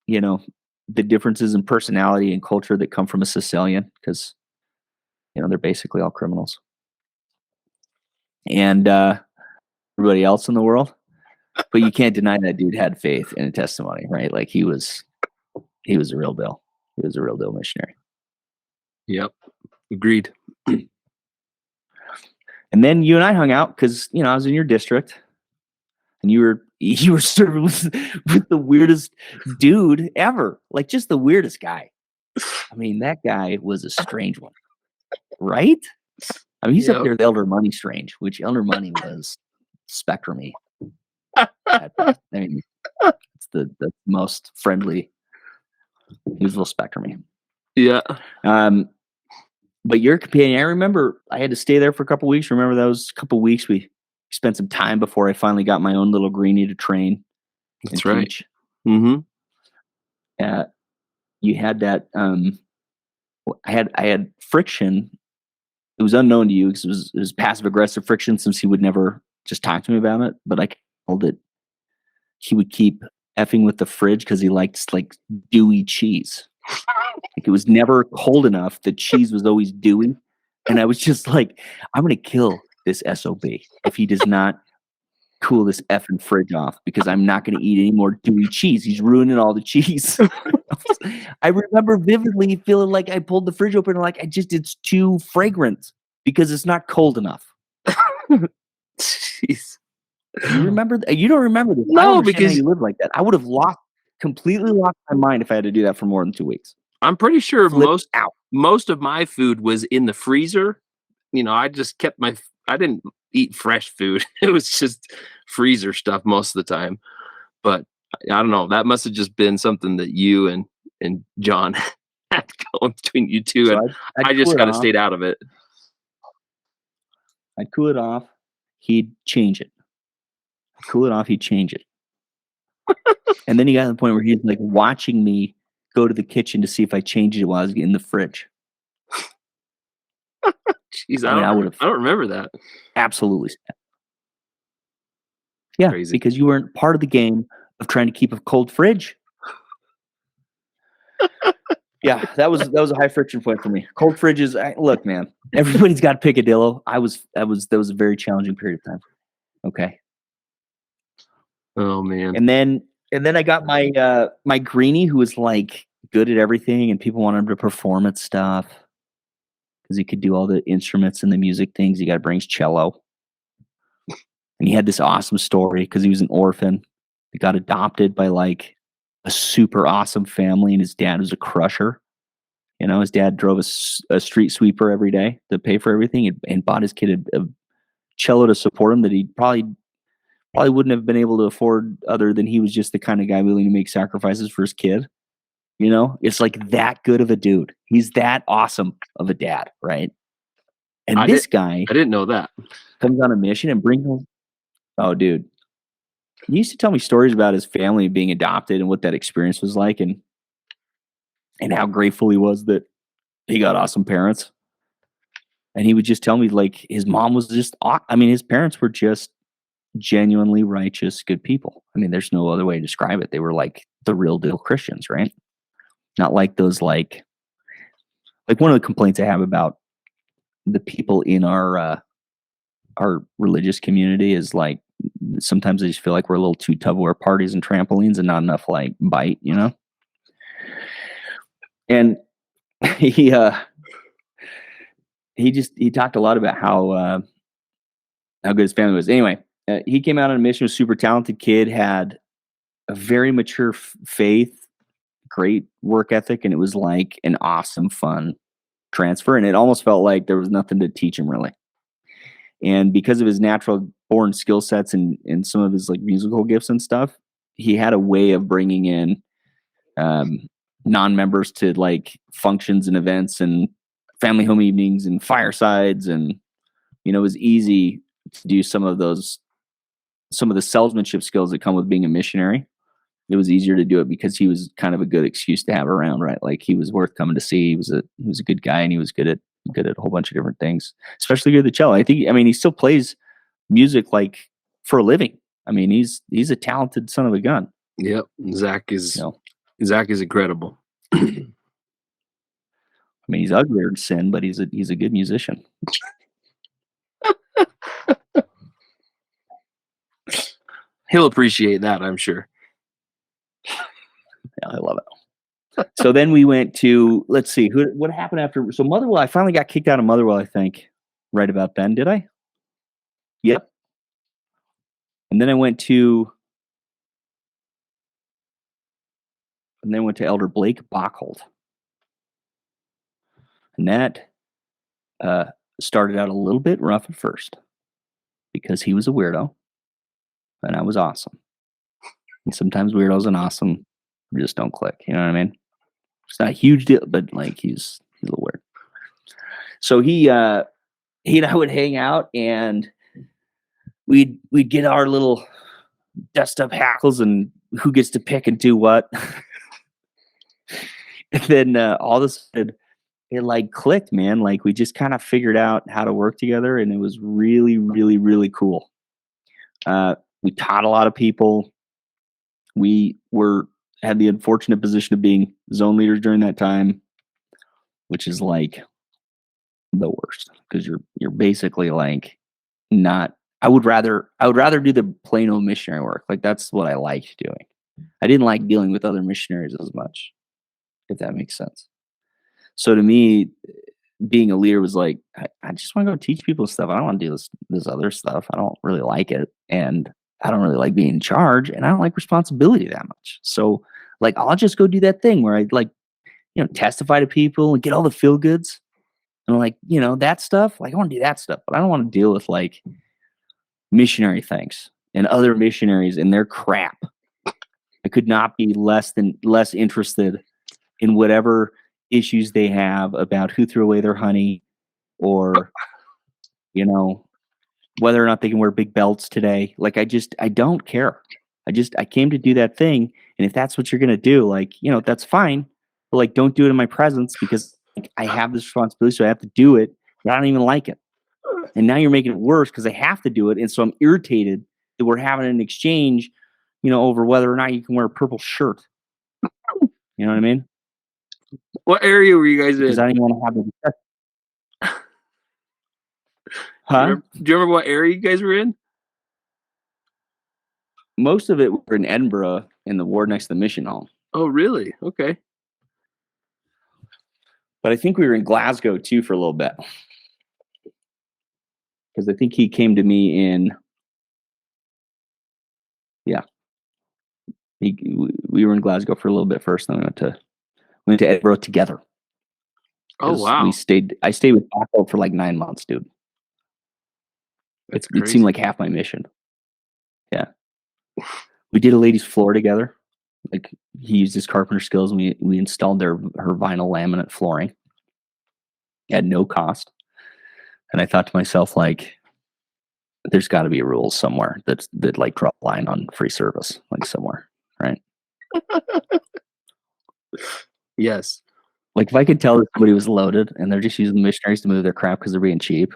Speaker 2: the differences in personality and culture that come from a Sicilian, because, they're basically all criminals. And everybody else in the world. But you can't deny that dude had faith and a testimony, right? Like he was a real deal. He was a real deal missionary.
Speaker 1: Yep. Agreed.
Speaker 2: And then you and I hung out because, I was in your district, and you were serving with the weirdest dude ever. Like just the weirdest guy. I mean, that guy was a strange one, right? I mean, he's up there with Elder Money Strange, which Elder Money was spectrum-y. I mean, it's the most friendly. He was a little spectrum-y.
Speaker 1: Yeah.
Speaker 2: But your companion, I remember I had to stay there for a couple weeks. Remember those couple weeks we spent some time before I finally got my own little greenie to train.
Speaker 1: That's right.
Speaker 2: Teach.
Speaker 1: Mm-hmm.
Speaker 2: You had that. I had friction. It was unknown to you because it was passive aggressive friction, since he would never just talk to me about it. But I told it he would keep effing with the fridge because he likes like dewy cheese. Like it was never cold enough. The cheese was always dewy. And I was just like, I'm going to kill this SOB if he does not cool this effing fridge off, because I'm not going to eat any more dewy cheese. He's ruining all the cheese. I remember vividly feeling like I pulled the fridge open and like, it's too fragrant because it's not cold enough.
Speaker 1: Jeez.
Speaker 2: You remember? You don't remember this?
Speaker 1: No, because
Speaker 2: you live like that. I would have completely lost my mind if I had to do that for more than 2 weeks.
Speaker 1: I'm pretty sure most of my food was in the freezer. I just kept I didn't eat fresh food. It was just freezer stuff most of the time. But I don't know. That must have just been something that you and John had going between you two. So and I just kind of stayed out of it.
Speaker 2: I'd cool it off. He'd change it. Cool it off. He'd change it. And then he got to the point where he's like watching me go to the kitchen to see if I changed it while I was in the fridge.
Speaker 1: Jeez, I don't remember that.
Speaker 2: Absolutely. Yeah, crazy. Because you weren't part of the game of trying to keep a cold fridge. Yeah, that was a high friction point for me. Cold fridges. Look, man, everybody's got a picadillo. That was a very challenging period of time. Okay.
Speaker 1: Oh man.
Speaker 2: And then I got my my greenie, who was like good at everything, and people wanted him to perform at stuff because he could do all the instruments and the music things. He got to bring his cello, and he had this awesome story because he was an orphan. He got adopted by like a super awesome family, and his dad was a crusher. You know, his dad drove a street sweeper every day to pay for everything, and bought his kid a cello to support him that he probably wouldn't have been able to afford, other than he was just the kind of guy willing to make sacrifices for his kid. You know, it's like that good of a dude. He's that awesome of a dad, right? And this guy,
Speaker 1: I didn't know that,
Speaker 2: comes on a mission and brings home. Oh, dude. He used to tell me stories about his family being adopted and what that experience was like, and how grateful he was that he got awesome parents. And he would just tell me, like, his mom was just, I mean, his parents were just genuinely righteous, good people. I mean, there's no other way to describe it. They were like the real deal Christians, right? Not like those, like one of the complaints I have about the people in our religious community is like, sometimes I just feel like we're a little too Tupperware parties and trampolines and not enough like bite, you know? And he talked a lot about how good his family was. Anyway, he came out on a mission, was a super talented kid, had a very mature faith, great work ethic, and it was like an awesome, fun transfer. And it almost felt like there was nothing to teach him really. And because of his natural born skill sets and some of his like musical gifts and stuff, he had a way of bringing in non-members to like functions and events and family home evenings and firesides. And, you know, it was easy to do some of the salesmanship skills that come with being a missionary. It was easier to do it because he was kind of a good excuse to have around, right? Like, he was worth coming to see. He was a good guy, and he was good at a whole bunch of different things, especially good at the cello. I mean, he still plays music like for a living. I mean, he's a talented son of a gun.
Speaker 1: Yep. Zach is incredible.
Speaker 2: I mean, he's uglier than sin, but he's a good musician.
Speaker 1: He'll appreciate that, I'm sure.
Speaker 2: Yeah, I love it. So then we went to, let's see, what happened after? So Motherwell, I finally got kicked out of Motherwell, I think, right about then. Did I? Yep. And then I went to Elder Blake Bockhold. And that started out a little bit rough at first because he was a weirdo and I was awesome. And sometimes weirdos and awesome just don't click. You know what I mean? It's not a huge deal, but like he's a little weird. So he and I would hang out, and we'd get our little dust up hackles and who gets to pick and do what. And then all of a sudden it like clicked, man. Like, we just kind of figured out how to work together, and it was really, really, really cool. We taught a lot of people. We had the unfortunate position of being zone leaders during that time, which is like the worst because you're basically like not. I would rather do the plain old missionary work. Like, that's what I liked doing. I didn't like dealing with other missionaries as much, if that makes sense. So to me, being a leader was like, I just want to go teach people stuff. I don't want to do this other stuff. I don't really like it, and I don't really like being in charge, and I don't like responsibility that much. So like, I'll just go do that thing where I like, you know, testify to people and get all the feel goods and like, you know, that stuff. Like, I want to do that stuff, but I don't want to deal with like missionary things and other missionaries and their crap. I could not be less interested in whatever issues they have about who threw away their honey, or, you know, whether or not they can wear big belts today. Like, I don't care. I came to do that thing. And if that's what you're going to do, like, you know, that's fine. But like, don't do it in my presence, because like, I have this responsibility. So I have to do it. But I don't even like it. And now you're making it worse because I have to do it. And so I'm irritated that we're having an exchange over whether or not you can wear a purple shirt. You know what I mean?
Speaker 1: What area were you guys
Speaker 2: Because
Speaker 1: in?
Speaker 2: I didn't want to have the discussion. Huh?
Speaker 1: Do you remember what area you guys were in?
Speaker 2: Most of it were in Edinburgh in the ward next to the mission hall.
Speaker 1: Oh, really? Okay.
Speaker 2: But I think we were in Glasgow too for a little bit. Because I think he came to me in, we were in Glasgow for a little bit first, then we went to Edinburgh together.
Speaker 1: Oh, wow.
Speaker 2: I stayed with Paco for like 9 months, dude.
Speaker 1: That's
Speaker 2: It seemed like half my mission. Yeah. We did a ladies' floor together. Like he used his carpenter skills and we installed her vinyl laminate flooring at no cost. And I thought to myself, like, there's got to be a rule somewhere that like draw a line on free service, like somewhere, right?
Speaker 1: Yes.
Speaker 2: Like if I could tell that somebody was loaded and they're just using the missionaries to move their crap because they're being cheap,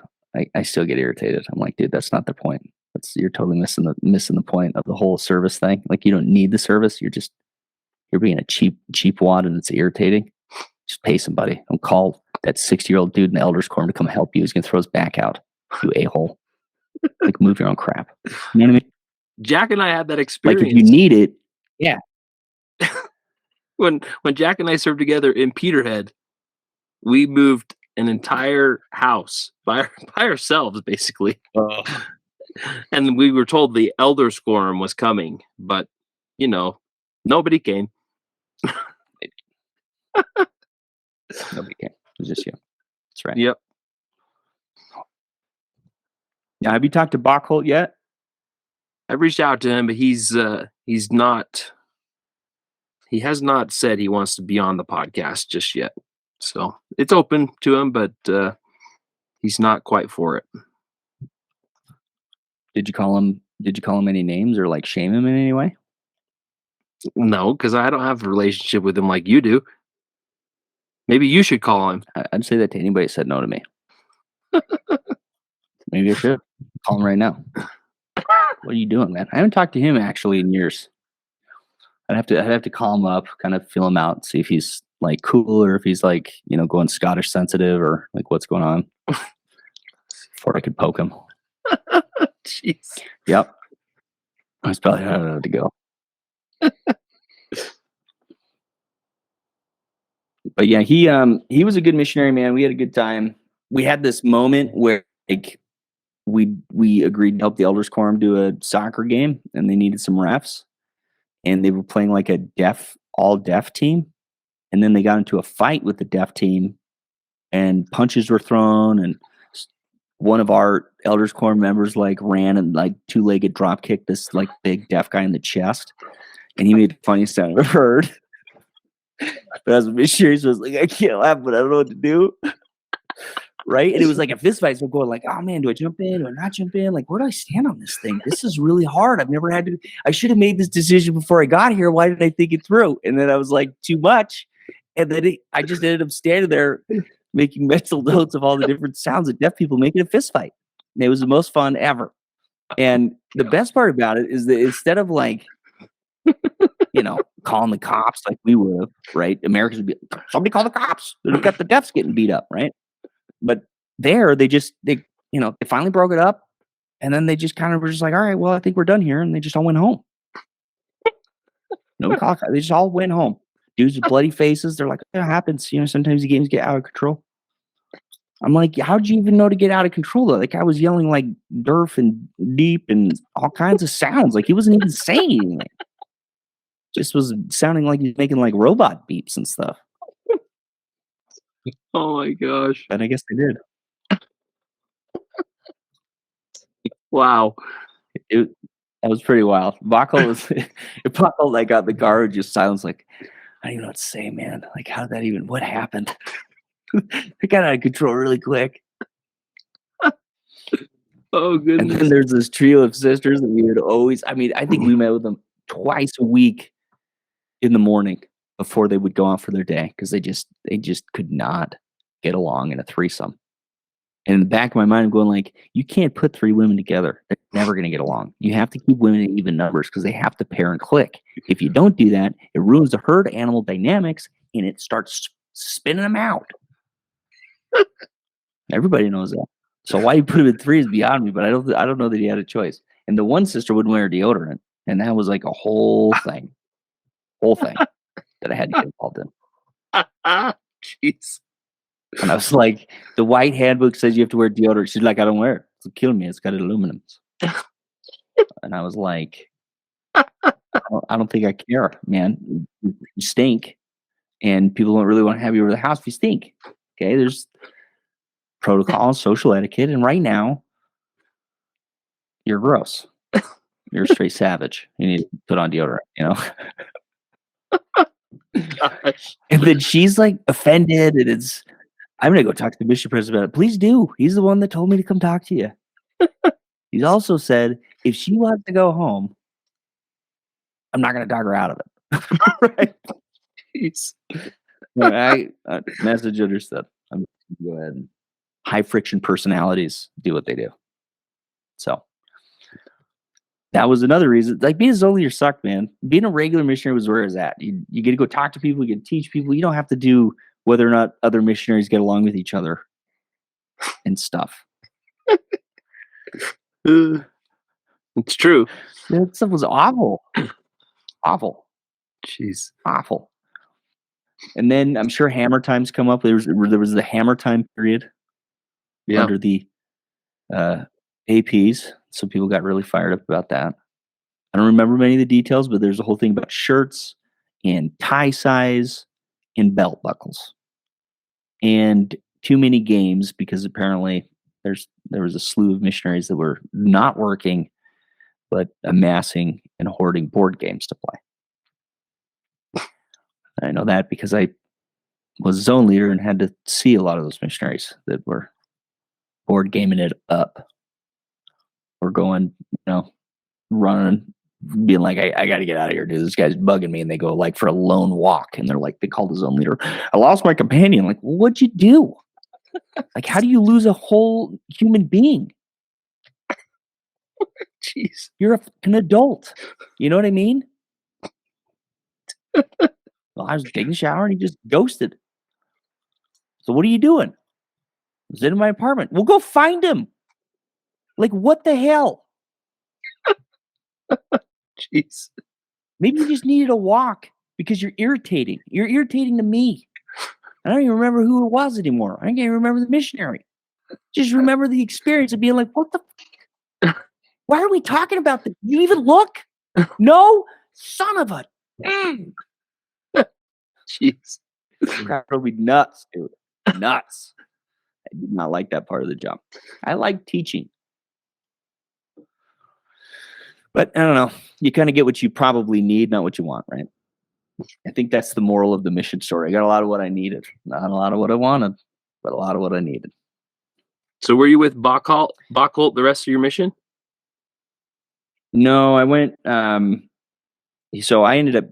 Speaker 2: I still get irritated. I'm like, dude, that's not the point. You're totally missing the point of the whole service thing. Like you don't need the service. You're being a cheap wad and it's irritating. Just pay somebody. Don't call that 60-year-old dude in the elders quorum to come help you. He's gonna throw his back out. You a-hole. Like move your own crap. You know what I mean?
Speaker 1: Jack and I had that experience.
Speaker 2: Like if you need it, yeah.
Speaker 1: When Jack and I served together in Peterhead, we moved an entire house by ourselves, basically. And we were told the elders quorum was coming, but nobody came.
Speaker 2: Nobody came. It was just you. That's right.
Speaker 1: Yep.
Speaker 2: Now, have you talked to Bachholt yet?
Speaker 1: I've reached out to him, but he's not. He has not said he wants to be on the podcast just yet. So it's open to him, but he's not quite for it.
Speaker 2: Did you call him any names or like shame him in any way?
Speaker 1: No, because I don't have a relationship with him like you do. Maybe you should call him.
Speaker 2: I'd say that to anybody that said no to me. Maybe I should call him right now. What are you doing, man? I haven't talked to him actually in years. I'd have to call him up, kind of feel him out, see if he's like cool or if he's like, going Scottish sensitive or like what's going on before I could poke him.
Speaker 1: Jeez.
Speaker 2: Yep. That's probably how I have to go. But yeah, he was a good missionary, man. We had a good time. We had this moment where like we agreed to help the elders quorum do a soccer game and they needed some refs. And they were playing like a all deaf team. And then they got into a fight with the deaf team and punches were thrown. And one of our elders quorum members like ran and like two-legged drop kicked this like big deaf guy in the chest. And he made the funniest sound I've ever heard. But as a missionary, so I was like, I can't laugh, but I don't know what to do. Right? And it was like a fist fight. So going like, oh man, do I jump in? Do I not jump in? Like, where do I stand on this thing? This is really hard. I've never had to. I should have made this decision before I got here. Why didn't I think it through? And then I was like, too much. And then I just ended up standing there making mental notes of all the different sounds that deaf people make in a fist fight. And it was the most fun ever. And the best part about it is that instead of like, calling the cops like we would have, right? Americans would be like, somebody call the cops. They've got the deafs getting beat up, right? But there, they finally broke it up, and then they just kind of were just like, all right, well, I think we're done here, and they just all went home. They just all went home. Dudes with bloody faces. They're like, it happens. Sometimes the games get out of control. I'm like, how'd you even know to get out of control? Though? Like I was yelling like derf and deep and all kinds of sounds. Like he wasn't even saying anything. Just was sounding like he's making like robot beeps and stuff.
Speaker 1: Oh my gosh.
Speaker 2: And I guess they did.
Speaker 1: Wow.
Speaker 2: That was pretty wild. Bachel like got the car and just silence like, I don't even know what to say, man. Like how did that even what happened? It got out of control really quick.
Speaker 1: Oh goodness.
Speaker 2: And then there's this trio of sisters that we would always I think we met with them twice a week in the morning before they would go out for their day because they just could not get along in a threesome. And in the back of my mind, I'm going like, you can't put 3 women together. They're never going to get along. You have to keep women in even numbers because they have to pair and click. If you don't do that, it ruins the herd animal dynamics and it starts spinning them out. Everybody knows that. So why you put him in 3 is beyond me, but I don't know that he had a choice. And the one sister wouldn't wear deodorant. And that was like a whole thing that I had to get involved in.
Speaker 1: Jeez.
Speaker 2: And I was like, the white handbook says you have to wear deodorant. She's like, I don't wear it. It's killing me. It's got aluminums. And I was like, I don't think I care, man. You stink. And people don't really want to have you over the house if you stink. Okay, there's protocol, social etiquette. And right now, you're gross. You're a straight savage. You need to put on deodorant, you know?
Speaker 1: Gosh.
Speaker 2: And then she's like offended. And I'm going to go talk to the mission president about it. Please do. He's the one that told me to come talk to you. He's also said, if she wants to go home, I'm not going to talk her out of it. Right?
Speaker 1: Jeez.
Speaker 2: I message understood. I'm going to go ahead and high friction personalities do what they do. So that was another reason. Like being a Zone leader sucked, man. Being a regular missionary was where it's at. You get to go talk to people, you get to teach people. You don't have to do whether or not other missionaries get along with each other and stuff.
Speaker 1: It's true.
Speaker 2: That stuff was awful. Awful.
Speaker 1: Jeez.
Speaker 2: Awful. And then I'm sure hammer times come up. There was the hammer time period under the APs. So people got really fired up about that. I don't remember many of the details, but there's a whole thing about shirts and tie size and belt buckles. And too many games because apparently there was a slew of missionaries that were not working, but amassing and hoarding board games to play. I know that because I was zone leader and had to see a lot of those missionaries that were board gaming it up or going, running, being like, I got to get out of here, dude. This guy's bugging me. And they go like for a lone walk. And they're like, they call the zone leader, I lost my companion. Like, well, what'd you do? Like, how do you lose a whole human being?
Speaker 1: Jeez.
Speaker 2: You're an adult. You know what I mean? Well, I was taking a shower and he just ghosted. So what are you doing? I was in my apartment. Well, go find him. Like, what the hell?
Speaker 1: Jeez.
Speaker 2: Maybe you just needed a walk because you're irritating. You're irritating to me. I don't even remember who it was anymore. I can't even remember the missionary. Just remember the experience of being like, what the? Why are we talking about this? You even look? No? Son of a.
Speaker 1: Jeez.
Speaker 2: Crowd drove me nuts, dude. Nuts. I did not like that part of the job. I like teaching. But I don't know. You kind of get what you probably need, not what you want, right? I think that's the moral of the mission story. I got a lot of what I needed. Not a lot of what I wanted, but a lot of what I needed.
Speaker 1: So were you with Bachholt the rest of your mission?
Speaker 2: No, I went. So I ended up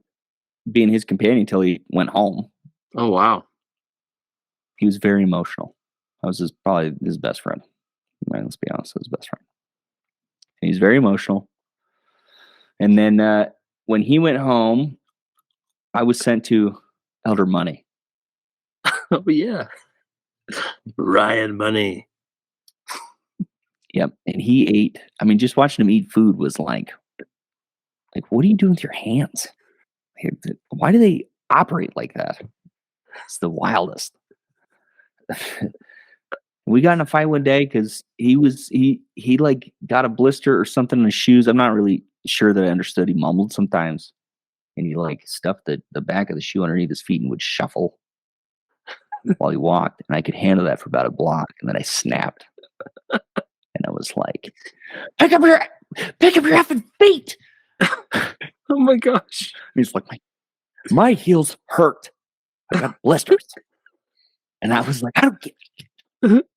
Speaker 2: being his companion until he went home.
Speaker 1: Oh, wow.
Speaker 2: He was very emotional. I was probably his best friend. Right, let's be honest, his best friend. He's very emotional. And then when he went home, I was sent to Elder Money.
Speaker 1: Oh, yeah. Ryan Money.
Speaker 2: Yep. And he ate. I mean, just watching him eat food was like, what are you doing with your hands? Why do they operate like that? It's the wildest. We got in a fight one day because he like got a blister or something in his shoes. I'm not really sure that I understood. He mumbled sometimes, and he like stuffed the back of the shoe underneath his feet and would shuffle while he walked. And I could handle that for about a block, and then I snapped, and I was like, "Pick up your effing feet!"
Speaker 1: Oh my gosh!
Speaker 2: And he's like, my heels hurt. I got blisters, and I was like, I don't get.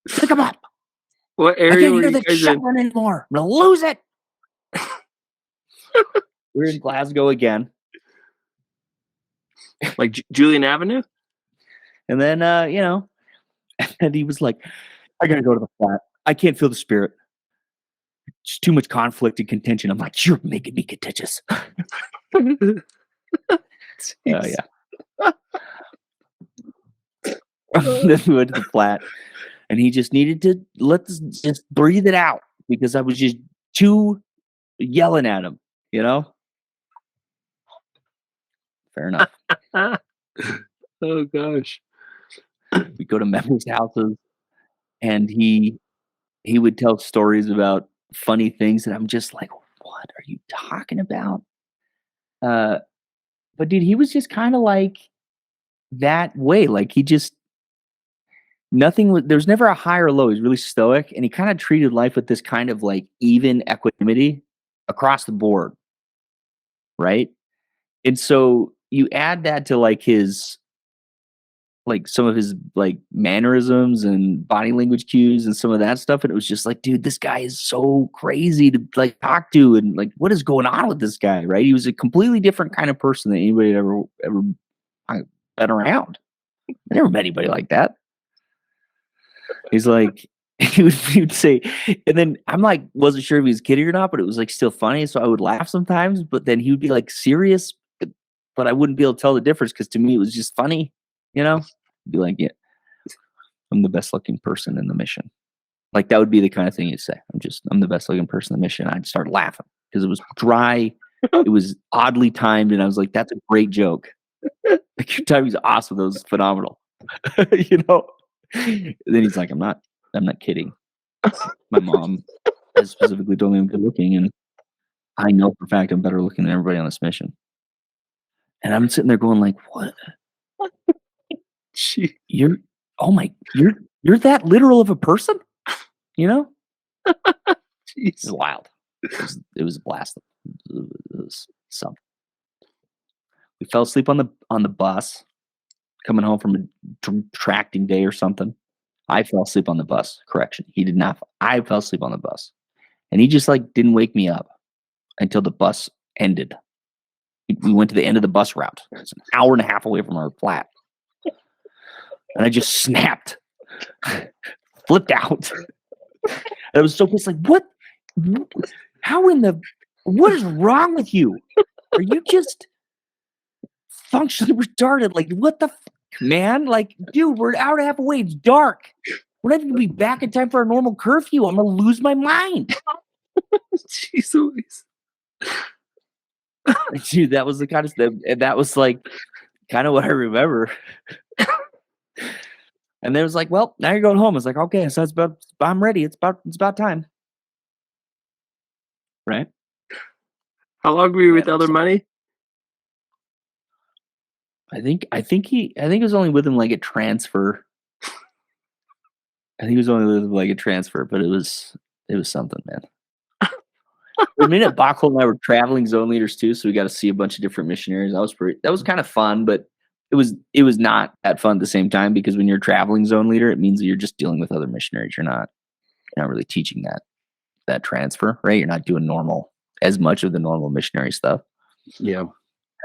Speaker 2: Pick them up.
Speaker 1: What
Speaker 2: I
Speaker 1: area
Speaker 2: can't
Speaker 1: were
Speaker 2: hear
Speaker 1: you
Speaker 2: the
Speaker 1: guys in?
Speaker 2: shuffling anymore. I'm gonna lose it. We're in Glasgow again,
Speaker 1: Like Julian Avenue?
Speaker 2: and then and he was like, I gotta go to the flat. I can't feel the spirit. It's too much conflict and contention. I'm like, you're making me contentious. Yeah. Then we went to the flat, and he just needed to just breathe it out because I was just too yelling at him, you know? Fair enough.
Speaker 1: Oh gosh.
Speaker 2: We go to members' houses, and he would tell stories about funny things, and I'm just like, what are you talking about? But dude, he was just kind of like that way. Like he just there's never a high or low. He's really stoic, and he kind of treated life with this kind of like even equanimity across the board, right? And so you add that to like some of his like mannerisms and body language cues and some of that stuff, and it was just like, dude, this guy is so crazy to like talk to, and like, what is going on with this guy, right? He was a completely different kind of person than anybody had ever been around. I never met anybody like that. He's like, he would say, and then I'm like, wasn't sure if he was kidding or not, but it was like still funny. So I would laugh sometimes, but then he would be like serious, but I wouldn't be able to tell the difference because to me it was just funny, you know? He'd be like, yeah, I'm the best looking person in the mission. Like that would be the kind of thing you'd say. I'm the best looking person in the mission. I'd start laughing because it was dry, it was oddly timed, and I was like, that's a great joke. Like your timing's awesome. That was phenomenal. You know? And then he's like, I'm not kidding. My mom has specifically told me I'm good looking, and I know for a fact I'm better looking than everybody on this mission. And I'm sitting there going like, what? You're that literal of a person? You know? It's wild. It was a blast. It was something. We fell asleep on the bus coming home from a tracting day or something. I fell asleep on the bus. Correction. He did not. I fell asleep on the bus. And he just like didn't wake me up until the bus ended. We went to the end of the bus route. It's an hour and a half away from our flat. And I just snapped. Flipped out. And I was so pissed, like, what? How in the what is wrong with you? Are you just functionally retarded? Like, what the man? Like, dude, we're an hour and a half away. It's dark. We're not even gonna be back in time for our normal curfew. I'm gonna lose my mind.
Speaker 1: Jeez Louise.
Speaker 2: Dude, that was the kind of stuff, and that was like kind of what I remember. And then it was like, well, now you're going home. It's like, okay, so I'm ready. It's about time. Right?
Speaker 1: How long were you with Other Money?
Speaker 2: I think it was only with him like a transfer. I think it was only with him like a transfer, but it was something, man. I mean, at Bachel and I were traveling zone leaders too, so we got to see a bunch of different missionaries. That was kind of fun, but it was not that fun at the same time because when you're a traveling zone leader, it means that you're just dealing with other missionaries. You're not really teaching that transfer, right? You're not doing as much of the normal missionary stuff.
Speaker 1: Yeah.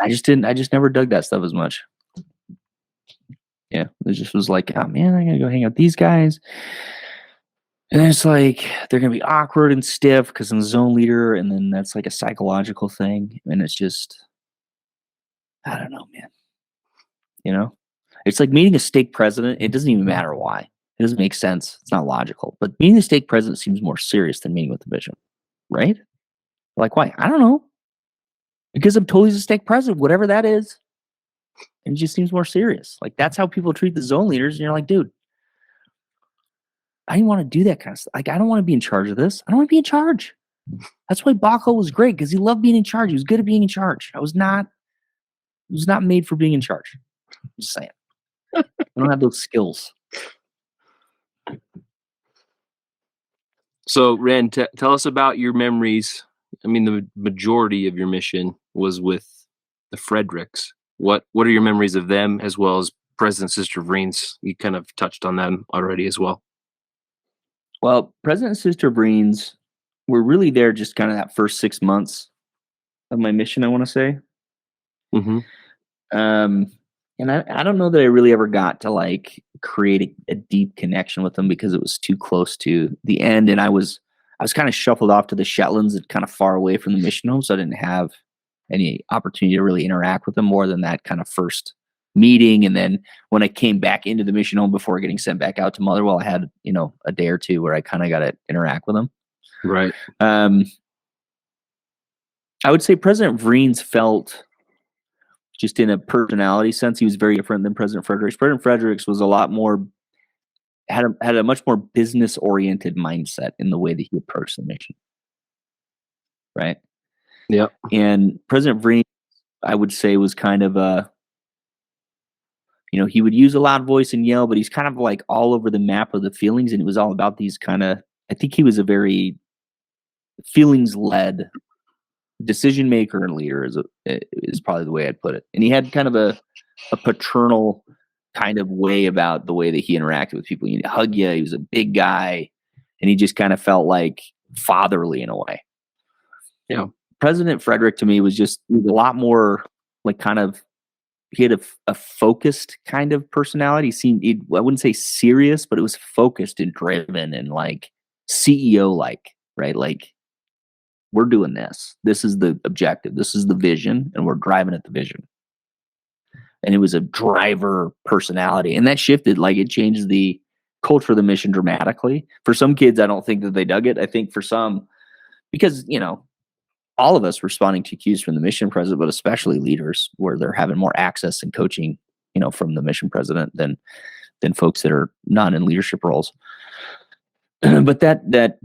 Speaker 2: I just never dug that stuff as much. Yeah. It just was like, oh man, I gotta go hang out with these guys. And then it's like they're gonna be awkward and stiff because I'm the zone leader, and then that's like a psychological thing. And it's just I don't know, man. You know? It's like meeting a stake president. It doesn't even matter why. It doesn't make sense. It's not logical. But meeting the stake president seems more serious than meeting with the bishop. Right? Like, why? I don't know. Because I'm told he's a stake president, whatever that is. And it just seems more serious. Like, that's how people treat the zone leaders. And you're like, dude, I didn't want to do that kind of stuff. Like, I don't want to be in charge of this. I don't want to be in charge. That's why Bachel was great, because he loved being in charge. He was good at being in charge. I was not made for being in charge. I'm just saying. I don't have those skills.
Speaker 1: So, Ren, tell us about your memories. I mean, the majority of your mission was with the Fredericks. What are your memories of them, as well as President and Sister Vreens? You kind of touched on them already as well.
Speaker 2: Well, President and Sister Vreens were really there just kind of that first 6 months of my mission, I want to say.
Speaker 1: Mm-hmm.
Speaker 2: And I don't know that I really ever got to like create a deep connection with them because it was too close to the end, and I was kind of shuffled off to the Shetlands and kind of far away from the mission home, so I didn't have any opportunity to really interact with them more than that kind of first meeting. And then when I came back into the mission home before getting sent back out to Motherwell, I had a day or two where I kind of got to interact with them.
Speaker 1: Right.
Speaker 2: I would say President Vreens felt, just in a personality sense, he was very different than President Fredericks. President Fredericks was a lot more, had a much more business oriented mindset in the way that he approached the mission. Right.
Speaker 1: Yeah.
Speaker 2: And President Vreens, I would say, was kind of he would use a loud voice and yell, but he's kind of like all over the map of the feelings. And it was all about these kind of, I think he was a very feelings led decision maker and leader is probably the way I'd put it. And he had kind of a paternal kind of way about the way that he interacted with people. He'd hug you. He was a big guy, and he just kind of felt like fatherly in a way.
Speaker 1: Yeah.
Speaker 2: President Frederick to me was a lot more like kind of, he had a focused kind of personality. He seemed, I wouldn't say serious, but it was focused and driven and like CEO like, right? Like, we're doing this. This is the objective. This is the vision, and we're driving at the vision. And it was a driver personality, and that shifted. Like, it changed the culture of the mission dramatically. For some kids, I don't think that they dug it. I think for some, because all of us responding to cues from the mission president, but especially leaders, where they're having more access and coaching, from the mission president than folks that are not in leadership roles. But that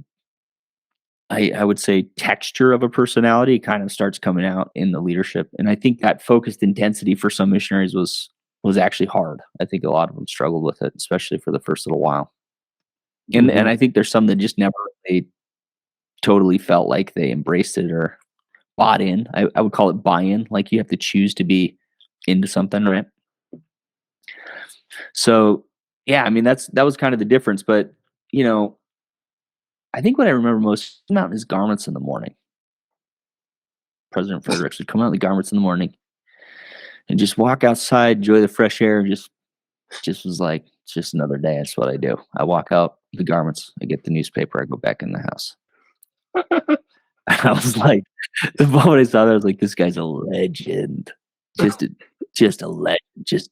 Speaker 2: I would say texture of a personality kind of starts coming out in the leadership. And I think that focused intensity for some missionaries was actually hard. I think a lot of them struggled with it, especially for the first little while. And I think there's some that just never they totally felt like they embraced it or bought in. I would call it buy-in. Like, you have to choose to be into something, right? So yeah, I mean, that was kind of the difference. But I think what I remember most, come out in his garments in the morning. President Fredericks would come out in the garments in the morning and just walk outside, enjoy the fresh air, and just was like, it's just another day. That's what I do. I walk out the garments, I get the newspaper, I go back in the house. I was like, the moment I saw that, I was like, this guy's a legend. Just a legend.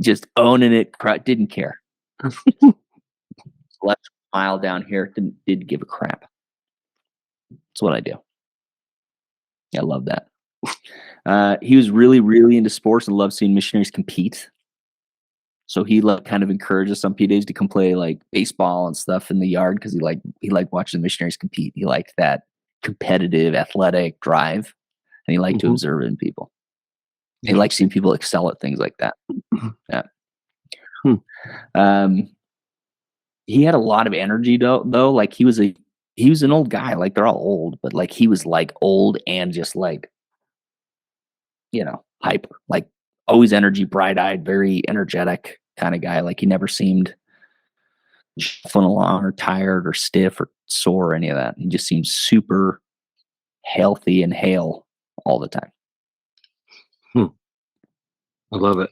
Speaker 2: Just owning it. Didn't care. Left mile down here, didn't give a crap. That's what I do. I love that. He was really, really into sports and loved seeing missionaries compete. So he kind of encourages some PDAs to come play like baseball and stuff in the yard because he liked watching the missionaries compete. He liked that competitive, athletic drive, and he liked to observe it in people. He liked seeing people excel at things like that. Yeah. He had a lot of energy though. Like, he was an old guy. Like, they're all old, but like, he was like old and just like, hyper, like always energy, bright-eyed, very energetic kind of guy. Like, he never seemed shuffling along or tired or stiff or sore or any of that. He just seemed super healthy and hale all the time.
Speaker 1: I love it.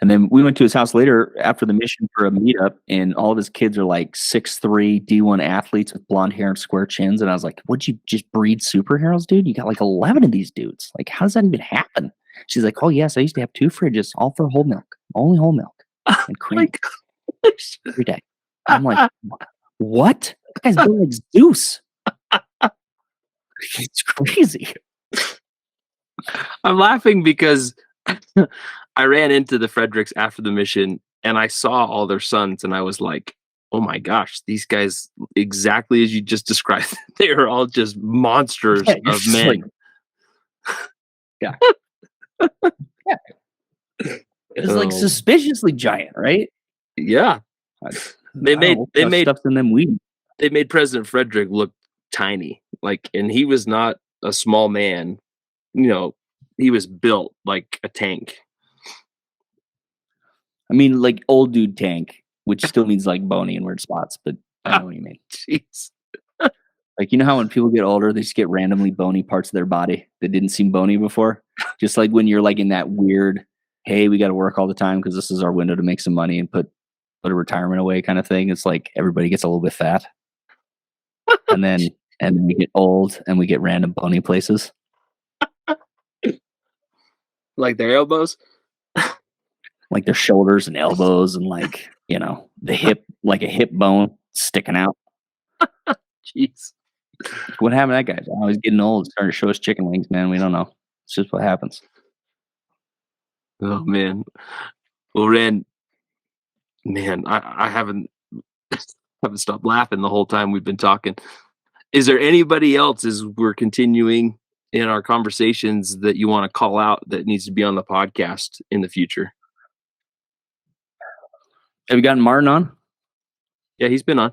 Speaker 2: And then we went to his house later after the mission for a meetup, and all of his kids are like 6'3" D1 athletes with blonde hair and square chins. And I was like, would you just breed superheroes, dude? You got like 11 of these dudes. Like, how does that even happen? She's like, oh yes, I used to have 2 fridges, all for whole milk, only whole milk and cream every day. I'm like, what? That guy's built like Zeus. It's crazy.
Speaker 1: I'm laughing because I ran into the Fredericks after the mission and I saw all their sons and I was like, oh my gosh, these guys, exactly as you just described, they are all just monsters of men.
Speaker 2: Like, yeah. Yeah. It was like suspiciously giant, right?
Speaker 1: Yeah. They made
Speaker 2: stuff in them weeds.
Speaker 1: They made President Frederick look tiny. Like, and he was not a small man. He was built like a tank.
Speaker 2: I mean, like old dude tank, which still means like bony in weird spots, but I know what you mean.
Speaker 1: Jeez.
Speaker 2: Like, how when people get older, they just get randomly bony parts of their body that didn't seem bony before? Just like when you're like in that weird hey, we got to work all the time because this is our window to make some money and put a retirement away kind of thing. It's like everybody gets a little bit fat. and then we get old and we get random bony places.
Speaker 1: Like their elbows?
Speaker 2: Like their shoulders and elbows and like, the hip, like a hip bone sticking out.
Speaker 1: Jeez.
Speaker 2: What happened to that guy? Oh, he's getting old. Starting to show us chicken wings, man. We don't know. It's just what happens.
Speaker 1: Oh, man. Well, Ren, man, I haven't stopped laughing the whole time we've been talking. Is there anybody else, as we're continuing in our conversations, that you want to call out that needs to be on the podcast in the future?
Speaker 2: Have you gotten Martin on?
Speaker 1: Yeah, he's been on.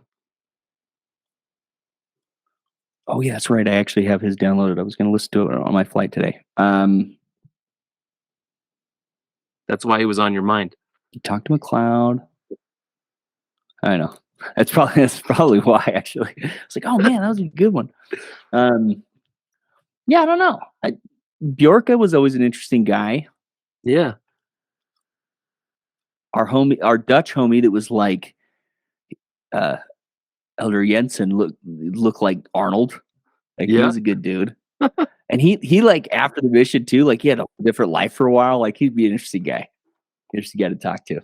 Speaker 2: Oh, yeah, that's right. I actually have his downloaded. I was going to listen to it on my flight today.
Speaker 1: That's why he was on your mind.
Speaker 2: You talked to McLeod. I know. That's probably why, actually. It's like, oh, man, that was a good one. Yeah, I don't know. Bjorka was always an interesting guy.
Speaker 1: Yeah.
Speaker 2: Our Dutch homie that was like Elder Jensen looked like Arnold. Like he was a good dude. And he like after the mission too, like he had a different life for a while. Like he'd be an interesting guy to talk to.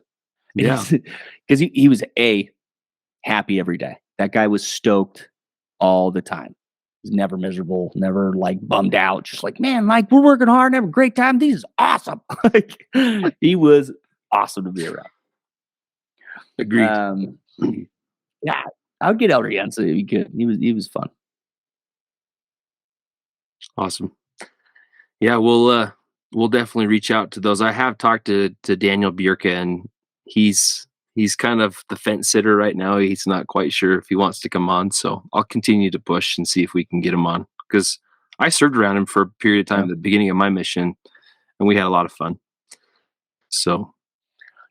Speaker 1: Yeah.
Speaker 2: Because he was happy every day. That guy was stoked all the time. He's never miserable, never like bummed out. Just like, man, like we're working hard and having a great time. This is awesome. Like he was awesome to be around.
Speaker 1: Agreed.
Speaker 2: Yeah, I would get Elder Jensen. It'd be good. He was fun.
Speaker 1: Awesome. Yeah, we'll definitely reach out to those. I have talked to Daniel Bjorka, and he's kind of the fence sitter right now. He's not quite sure if he wants to come on, so I'll continue to push and see if we can get him on, because I served around him for a period of time at the beginning of my mission, and we had a lot of fun. So,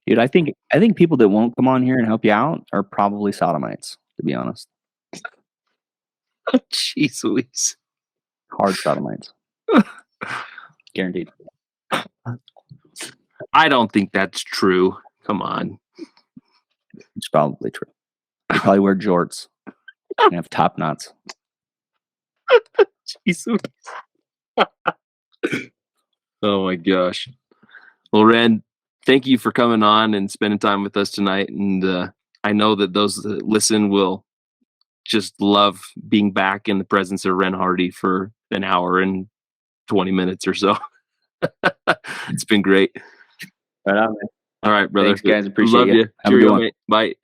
Speaker 2: dude, I think people that won't come on here and help you out are probably sodomites, to be honest.
Speaker 1: Jeez Louise.
Speaker 2: Hard sodomites. Guaranteed.
Speaker 1: I don't think that's true. Come on.
Speaker 2: It's probably true. They probably wear jorts and have top knots.
Speaker 1: Jeez. Oh my gosh. Well, Ren, thank you for coming on and spending time with us tonight. And I know that those that listen will just love being back in the presence of Ren Hardy for an hour and 20 minutes or so. It's been great.
Speaker 2: Right on, man.
Speaker 1: All right, brother.
Speaker 2: Thanks, guys. Appreciate
Speaker 1: Love you.
Speaker 2: Have a good one.
Speaker 1: Bye.